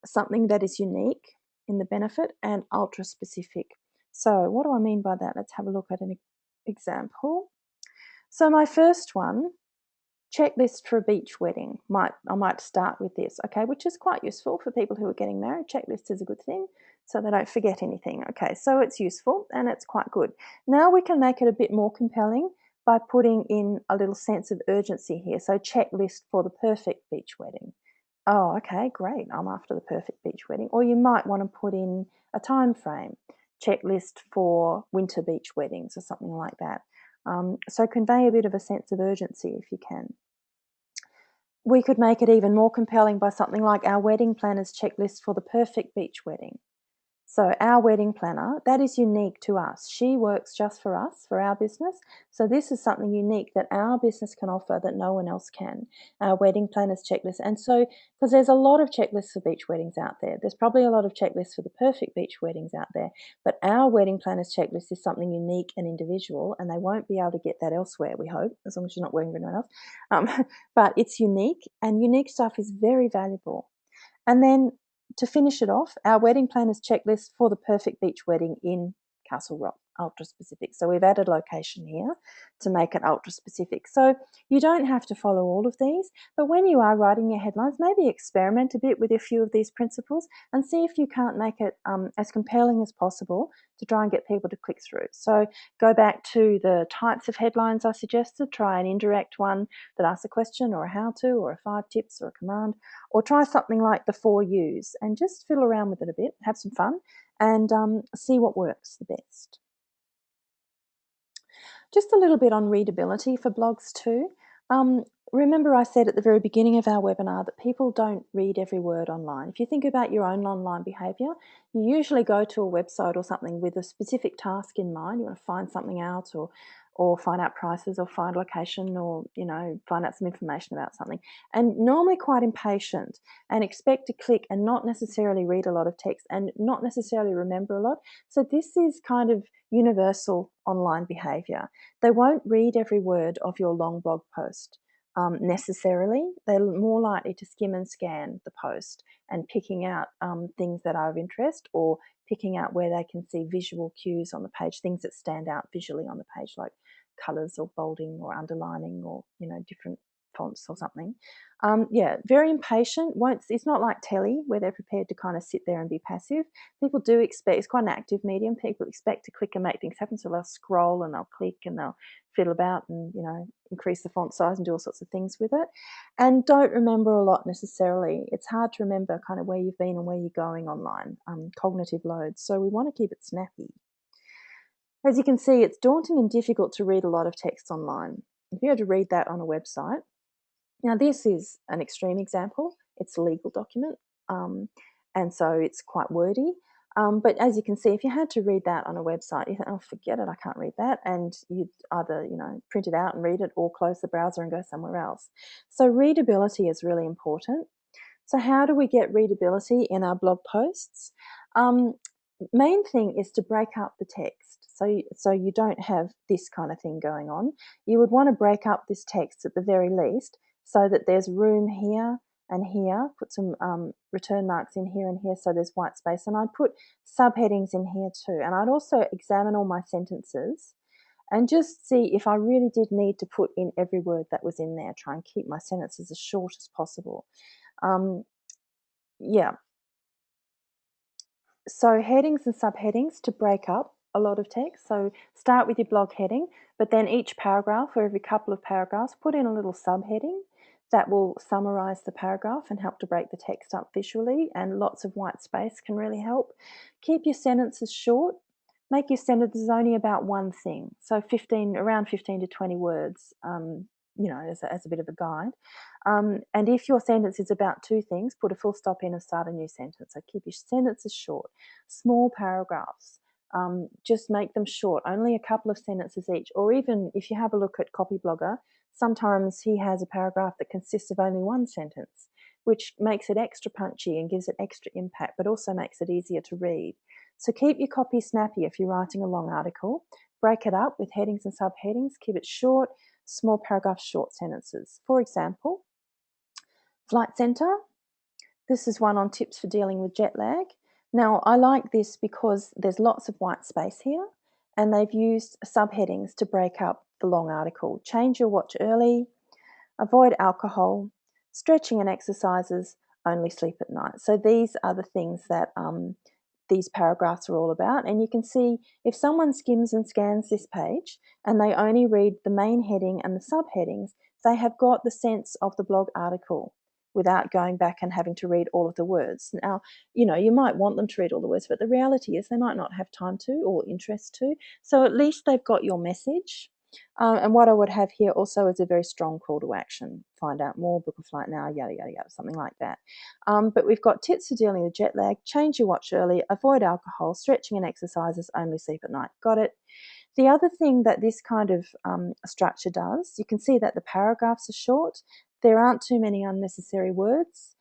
something that is unique in the benefit, and ultra specific. So what do I mean by that? Let's have a look at an example. So my first one, checklist for a beach wedding. I might start with this, okay, which is quite useful for people who are getting married. Checklist is a good thing, so they don't forget anything. Okay, so it's useful and it's quite good. Now we can make it a bit more compelling by putting in a little sense of urgency here. So checklist for the perfect beach wedding. Oh, okay, great. I'm after the perfect beach wedding. Or you might want to put in a time frame, checklist for winter beach weddings or something like that. So convey a bit of a sense of urgency if you can. We could make it even more compelling by something like our wedding planner's checklist for the perfect beach wedding. So our wedding planner, that is unique to us. She works just for us, for our business. So this is something unique that our business can offer that no one else can, our wedding planner's checklist. And so, because there's a lot of checklists for beach weddings out there, there's probably a lot of checklists for the perfect beach weddings out there, but our wedding planner's checklist is something unique and individual, and they won't be able to get that elsewhere, we hope, as long as you're not working for anyone else. But it's unique, and unique stuff is very valuable. And then to finish it off, our wedding planner's checklist for the perfect beach wedding in Castle Rock, ultra specific. So we've added location here to make it ultra specific. So you don't have to follow all of these, but when you are writing your headlines, maybe experiment a bit with a few of these principles and see if you can't make it as compelling as possible to try and get people to click through. So go back to the types of headlines I suggested, try an indirect one that asks a question or a how-to or a 5 tips or a command, or try something like the 4 U's and just fiddle around with it a bit, have some fun, and see what works the best. Just a little bit on readability for blogs too. Remember I said at the very beginning of our webinar that people don't read every word online. If you think about your own online behaviour, you usually go to a website or something with a specific task in mind. You want to find something out or find out prices or find location or, you know, find out some information about something. And normally quite impatient and expect to click and not necessarily read a lot of text and not necessarily remember a lot. So this is kind of universal online behaviour. They won't read every word of your long blog post necessarily. They're more likely to skim and scan the post and picking out things that are of interest or picking out where they can see visual cues on the page, things that stand out visually on the page, like colours or bolding or underlining or, you know, different fonts or something. Yeah, very impatient. It's not like telly where they're prepared to kind of sit there and be passive. People do expect, it's quite an active medium. People expect to click and make things happen. So they'll scroll and they'll click and they'll fiddle about and, you know, increase the font size and do all sorts of things with it. And don't remember a lot necessarily. It's hard to remember kind of where you've been and where you're going online, cognitive loads. So we want to keep it snappy. As you can see, it's daunting and difficult to read a lot of text online. If you had to read that on a website, now this is an extreme example. It's a legal document, and so it's quite wordy. But as you can see, if you had to read that on a website, you think, oh, forget it, I can't read that. And you'd either, print it out and read it or close the browser and go somewhere else. So readability is really important. So how do we get readability in our blog posts? Main thing is to break up the text. So you don't have this kind of thing going on. You would want to break up this text at the very least so that there's room here and here. Put some return marks in here and here so there's white space. And I'd put subheadings in here too. And I'd also examine all my sentences and just see if I really did need to put in every word that was in there. Try and keep my sentences as short as possible. Yeah. So headings and subheadings to break up a lot of text. So start with your blog heading, but then each paragraph or every couple of paragraphs, put in a little subheading that will summarize the paragraph and help to break the text up visually, and lots of white space can really help. Keep your sentences short. Make your sentences only about one thing. So around 15 to 20 words, as a bit of a guide. And if your sentence is about two things, put a full stop in and start a new sentence. So keep your sentences short. Small paragraphs, just make them short, only a couple of sentences each. Or even if you have a look at Copyblogger, sometimes he has a paragraph that consists of only one sentence, which makes it extra punchy and gives it extra impact, but also makes it easier to read. So keep your copy snappy if you're writing a long article. Break it up with headings and subheadings. Keep it short, small paragraphs, short sentences. For example, Flight Centre. This is one on tips for dealing with jet lag. Now, I like this because there's lots of white space here, and they've used subheadings to break up the long article. Change your watch early, avoid alcohol, stretching and exercises, only sleep at night. So these are the things that these paragraphs are all about. And you can see if someone skims and scans this page and they only read the main heading and the subheadings, they have got the sense of the blog article without going back and having to read all of the words. Now, you might want them to read all the words, but the reality is they might not have time to or interest to. So at least they've got your message. And what I would have here also is a very strong call to action. Find out more, book a flight now, yada, yada, yada, something like that. But we've got tips for dealing with jet lag, change your watch early, avoid alcohol, stretching and exercises, only sleep at night. Got it? The other thing that this kind of structure does, you can see that the paragraphs are short. There aren't too many unnecessary words.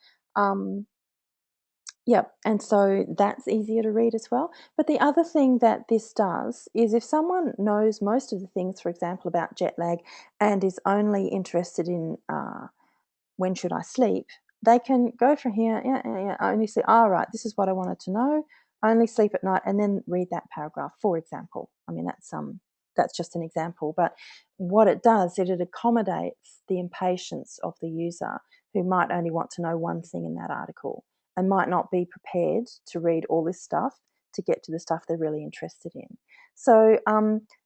Yep, and so that's easier to read as well. But the other thing that this does is if someone knows most of the things, for example, about jet lag and is only interested in when should I sleep, they can go from here, only sleep, right, this is what I wanted to know, only sleep at night, and then read that paragraph, for example. I mean, that's just an example, but what it does is it accommodates the impatience of the user who might only want to know one thing in that article and might not be prepared to read all this stuff to get to the stuff they're really interested in. So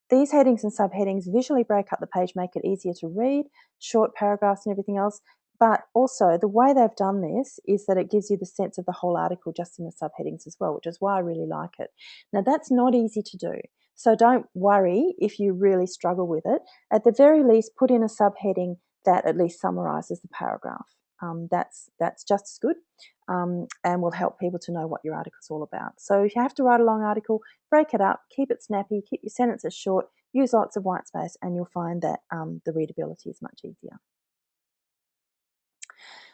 these headings and subheadings visually break up the page, make it easier to read, short paragraphs and everything else. But also the way they've done this is that it gives you the sense of the whole article just in the subheadings as well, which is why I really like it. Now that's not easy to do. So don't worry if you really struggle with it. At the very least, put in a subheading that at least summarises the paragraph. That's just as good and will help people to know what your article's all about. So if you have to write a long article, break it up, keep it snappy, keep your sentences short, use lots of white space, and you'll find that the readability is much easier.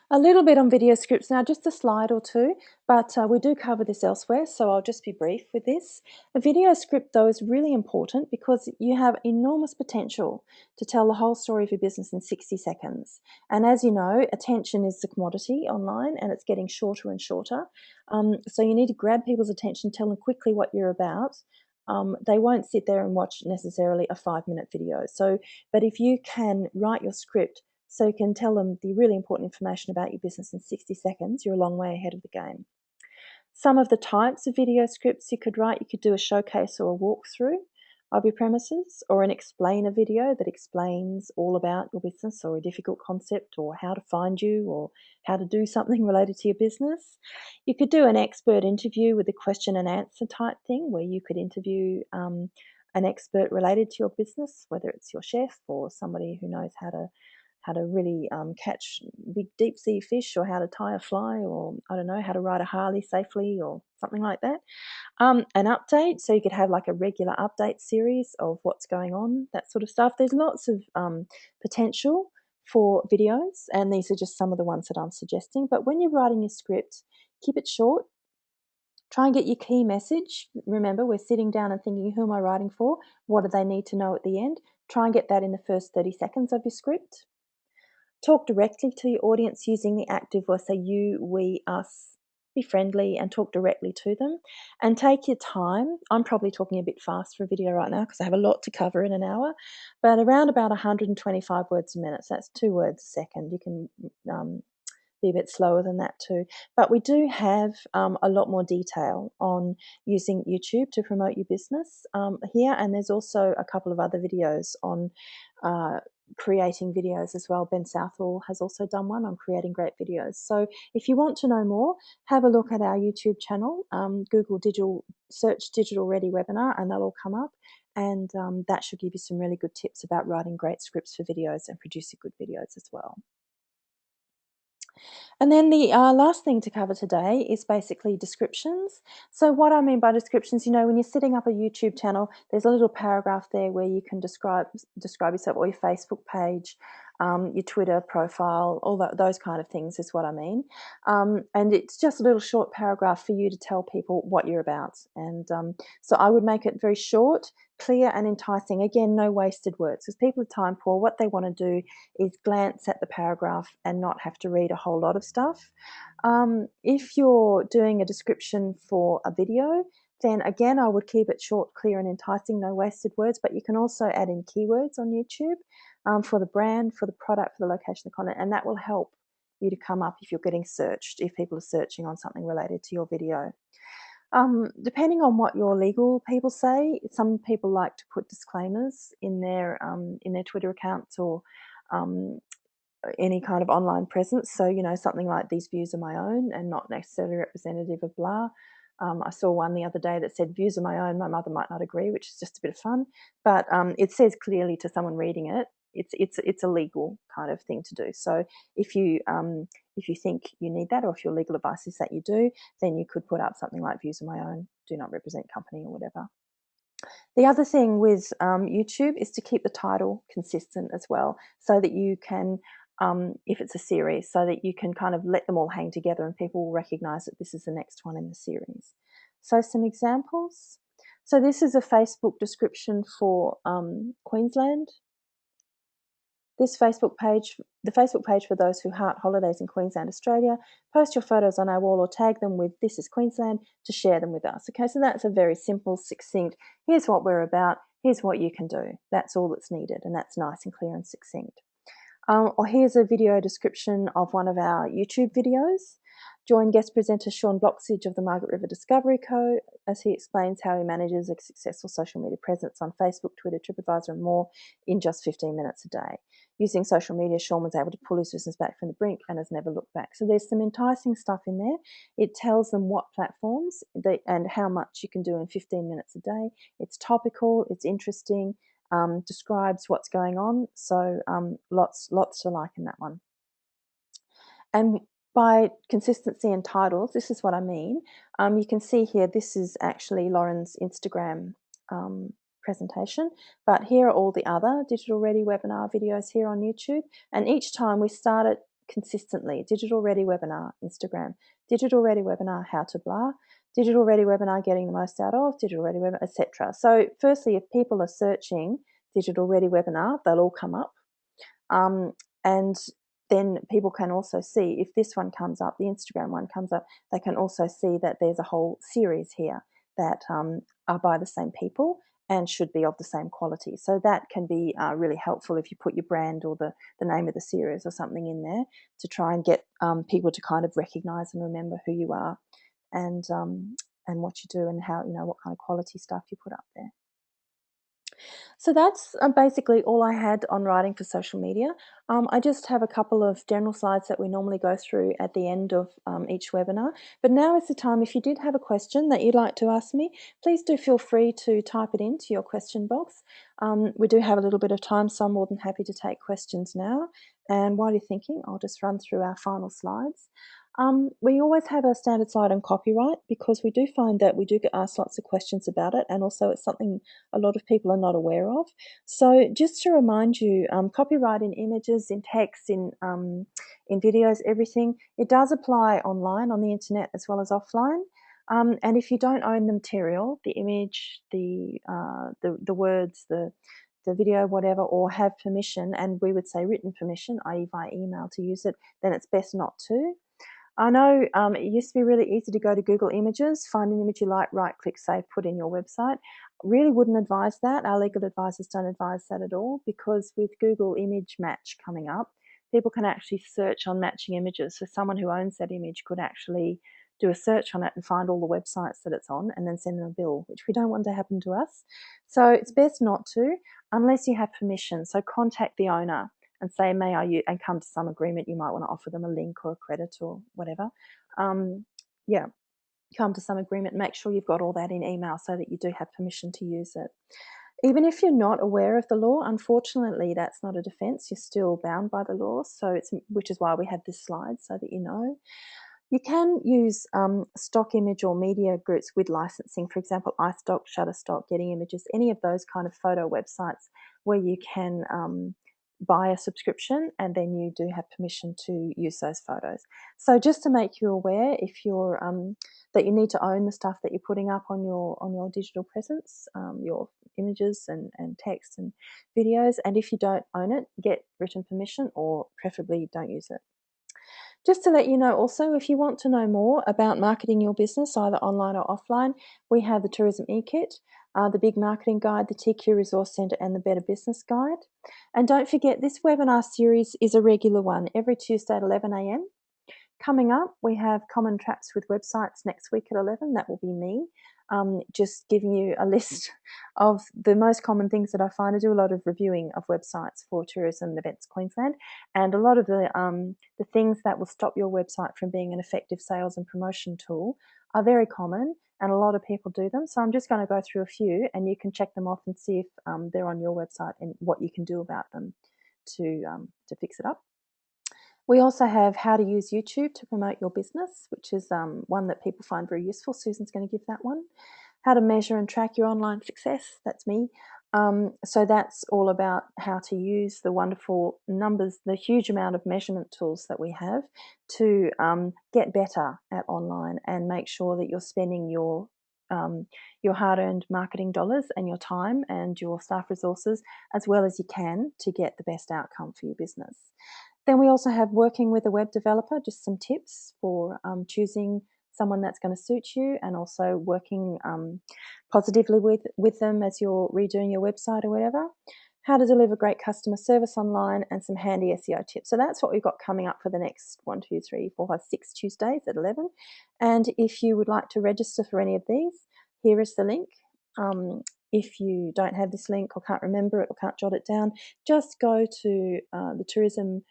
A little bit on video scripts now, just a slide or two, but we do cover this elsewhere, so I'll just be brief with this. A video script, though, is really important because you have enormous potential to tell the whole story of your business in 60 seconds. And as you know, attention is the commodity online and it's getting shorter and shorter. So you need to grab people's attention, tell them quickly what you're about. They won't sit there and watch necessarily a 5-minute video. But if you can write your script so you can tell them the really important information about your business in 60 seconds, you're a long way ahead of the game. Some of the types of video scripts you could write, you could do a showcase or a walkthrough of your premises, or an explainer video that explains all about your business or a difficult concept or how to find you or how to do something related to your business. You could do an expert interview with a question and answer type thing where you could interview an expert related to your business, whether it's your chef or somebody who knows how to really catch big deep sea fish, or how to tie a fly, or I don't know, how to ride a Harley safely or something like that. An update, so you could have like a regular update series of what's going on, that sort of stuff. There's lots of potential for videos, and these are just some of the ones that I'm suggesting. But when you're writing your script, keep it short. Try and get your key message. Remember, we're sitting down and thinking, who am I writing for? What do they need to know at the end? Try and get that in the first 30 seconds of your script. Talk directly to your audience using the active voice, so you, we, us. Be friendly and talk directly to them, and take your time. I'm probably talking a bit fast for a video right now because I have a lot to cover in an hour, but around about 125 words a minute, so that's 2 words a second. You can be a bit slower than that too. But we do have a lot more detail on using YouTube to promote your business here, and there's also a couple of other videos on creating videos as well. Ben Southall has also done one on creating great videos. So if you want to know more, have a look at our YouTube channel. Google search Digital Ready Webinar, and they'll all come up. And that should give you some really good tips about writing great scripts for videos and producing good videos as well. And then the last thing to cover today is basically descriptions. So what I mean by descriptions, when you're setting up a YouTube channel, there's a little paragraph there where you can describe yourself, or your Facebook page, your Twitter profile, all those kind of things is what I mean. And it's just a little short paragraph for you to tell people what you're about. And so I would make it very short, clear and enticing. Again, no wasted words, because people are time poor. What they want to do is glance at the paragraph and not have to read a whole lot of stuff. If you're doing a description for a video, then again, I would keep it short, clear and enticing, no wasted words, but you can also add in keywords on YouTube for the brand, for the product, for the location, the content, and that will help you to come up if you're getting searched, if people are searching on something related to your video. Depending on what your legal people say, some people like to put disclaimers in their Twitter accounts, or any kind of online presence. So, something like, these views are my own and not necessarily representative of blah. I saw one the other day that said, views are my own, my mother might not agree, which is just a bit of fun. But it says clearly to someone reading it, it's a legal kind of thing to do. So if you think you need that, or if your legal advice is that you do, then you could put up something like, views are my own, do not represent company, or whatever. The other thing with YouTube is to keep the title consistent as well, so that you can, if it's a series, so that you can kind of let them all hang together and people will recognise that this is the next one in the series. So some examples. So this is a Facebook description for Queensland. This Facebook page, the Facebook page for those who heart holidays in Queensland, Australia. Post your photos on our wall or tag them with "This is Queensland" to share them with us. Okay, so that's a very simple, succinct, here's what we're about, here's what you can do. That's all that's needed, and that's nice and clear and succinct. Or here's a video description of one of our YouTube videos. Join guest presenter Sean Bloxage of the Margaret River Discovery Co. as he explains how he manages a successful social media presence on Facebook, Twitter, TripAdvisor and more in just 15 minutes a day. Using social media, Sean was able to pull his business back from the brink and has never looked back. So there's some enticing stuff in there. It tells them what platforms and how much you can do in 15 minutes a day. It's topical, it's interesting, describes what's going on. So lots to like in that one. And by consistency and titles, this is what I mean. You can see here, this is actually Lauren's Instagram presentation, but here are all the other Digital Ready Webinar videos here on YouTube. And each time we start it consistently: Digital Ready Webinar, Instagram, Digital Ready Webinar, how to blah, Digital Ready Webinar, getting the most out of, Digital Ready Webinar, etc. So firstly, if people are searching Digital Ready Webinar, they'll all come up. And then people can also see, if this one comes up, the Instagram one comes up, they can also see that there's a whole series here that are by the same people and should be of the same quality. So that can be really helpful if you put your brand or the name of the series or something in there to try and get people to kind of recognise and remember who you are and what you do and how, what kind of quality stuff you put up there. So that's basically all I had on writing for social media. I just have a couple of general slides that we normally go through at the end of each webinar. But now is the time, if you did have a question that you'd like to ask me, please do feel free to type it into your question box. We do have a little bit of time, so I'm more than happy to take questions now. And while you're thinking, I'll just run through our final slides. We always have a standard slide on copyright because we do find that we do get asked lots of questions about it, and also it's something a lot of people are not aware of. So just to remind you, copyright in images, in text, in videos, everything, it does apply online on the internet as well as offline. And if you don't own the material, the image, the words, the video, whatever, or have permission, and we would say written permission, i.e. via email to use it, then it's best not to. I know it used to be really easy to go to Google Images, find an image you like, right-click, save, put in your website. Really wouldn't advise that. Our legal advisors don't advise that at all, because with Google Image Match coming up, people can actually search on matching images. So someone who owns that image could actually do a search on it and find all the websites that it's on and then send them a bill, which we don't want to happen to us. So it's best not to, unless you have permission. So contact the owner and say, may I use, and come to some agreement. You might want to offer them a link or a credit or whatever. Yeah, come to some agreement. Make sure you've got all that in email so that you do have permission to use it. Even if you're not aware of the law, unfortunately, that's not a defence. You're still bound by the law. So which is why we have this slide, so that you know. You can use stock image or media groups with licensing. For example, iStock, Shutterstock, Getting Images, any of those kind of photo websites where you can buy a subscription and then you do have permission to use those photos. So just to make you aware, if you're that you need to own the stuff that you're putting up on your digital presence, your images and text and videos, and if you don't own it, get written permission, or preferably don't use it. Just to let you know also, if you want to know more about marketing your business, either online or offline, we have the Tourism E-Kit, the Big Marketing Guide, the TQ Resource Centre, and the Better Business Guide. And don't forget, this webinar series is a regular one, every Tuesday at 11 a.m. Coming up, we have Common Traps with Websites next week at 11. That will be me, just giving you a list of the most common things that I find. I do a lot of reviewing of websites for Tourism and Events Queensland, and a lot of the things that will stop your website from being an effective sales and promotion tool are very common, and a lot of people do them. So I'm just going to go through a few, and you can check them off and see if they're on your website and what you can do about them to fix it up. We also have how to use YouTube to promote your business, which is one that people find very useful. Susan's going to give that one. How to measure and track your online success. That's me. So that's all about how to use the wonderful numbers, the huge amount of measurement tools that we have to get better at online and make sure that you're spending your hard-earned marketing dollars and your time and your staff resources as well as you can to get the best outcome for your business. Then we also have working with a web developer, just some tips for choosing someone that's going to suit you, and also working positively with them as you're redoing your website or whatever. How to deliver great customer service online, and some handy SEO tips. So that's what we've got coming up for the next 1, 2, 3, 4, 5, 6 Tuesdays at 11. And if you would like to register for any of these, here is the link. If you don't have this link or can't remember it or can't jot it down, just go to the Tourism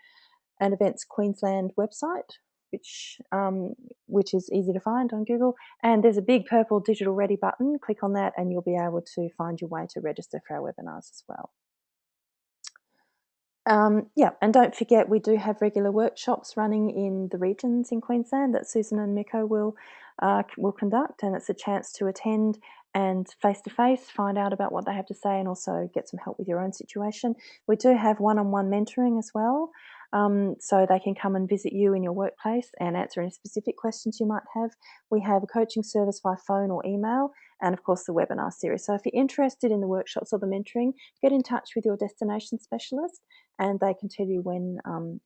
and Events Queensland website, which is easy to find on Google, and there's a big purple digital ready button. Click on that and you'll be able to find your way to register for our webinars as well. Yeah, and don't forget, we do have regular workshops running in the regions in Queensland that Susan and Miko will conduct, and it's a chance to attend and face-to-face find out about what they have to say and also get some help with your own situation. We do have one-on-one mentoring as well, so they can come and visit you in your workplace and answer any specific questions you might have. We have a coaching service by phone or email, and of course the webinar series. So if you're interested in the workshops or the mentoring, get in touch with your destination specialist and they can tell you when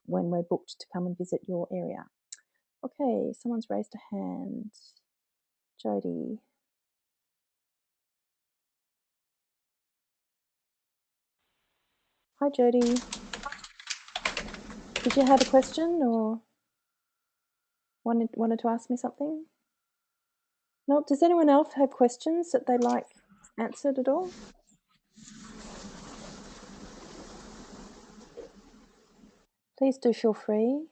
we're booked to come and visit your area. Okay, someone's raised a hand. Jody. Hi, Jody. Did you have a question or wanted to ask me something? No. Does anyone else have questions that they'd like answered at all? Please do feel free.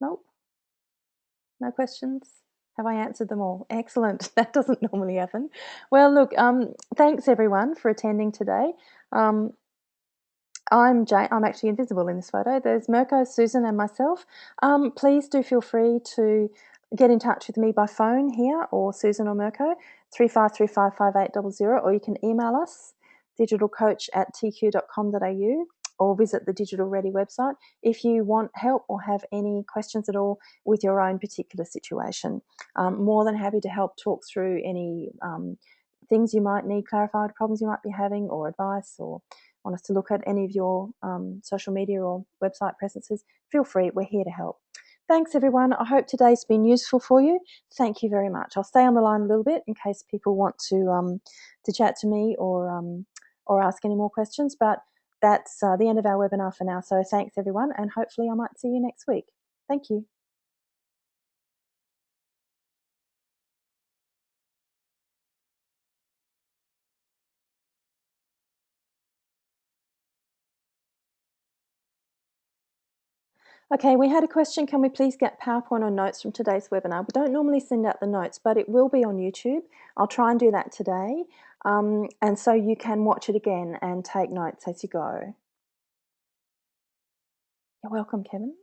Nope, no questions? Have I answered them all? Excellent. That doesn't normally happen. Well, look, thanks everyone for attending today. Um, I'm Jane. I'm actually invisible in this photo. There's Mirko, Susan, and myself. Please do feel free to get in touch with me by phone here, or Susan or Mirko, 35355800, or you can email us, digitalcoach@tq.com.au, or visit the Digital Ready website if you want help or have any questions at all with your own particular situation. More than happy to help talk through any things you might need clarified, problems you might be having, or advice, or want us to look at any of your social media or website presences, feel free. We're here to help. Thanks, everyone. I hope today's been useful for you. Thank you very much. I'll stay on the line a little bit in case people want to chat to me or ask any more questions. But that's the end of our webinar for now. So thanks, everyone, and hopefully I might see you next week. Thank you. Okay, we had a question, can we please get PowerPoint or notes from today's webinar? We don't normally send out the notes, but it will be on YouTube. I'll try and do that today. And so you can watch it again and take notes as you go. You're welcome, Kevin.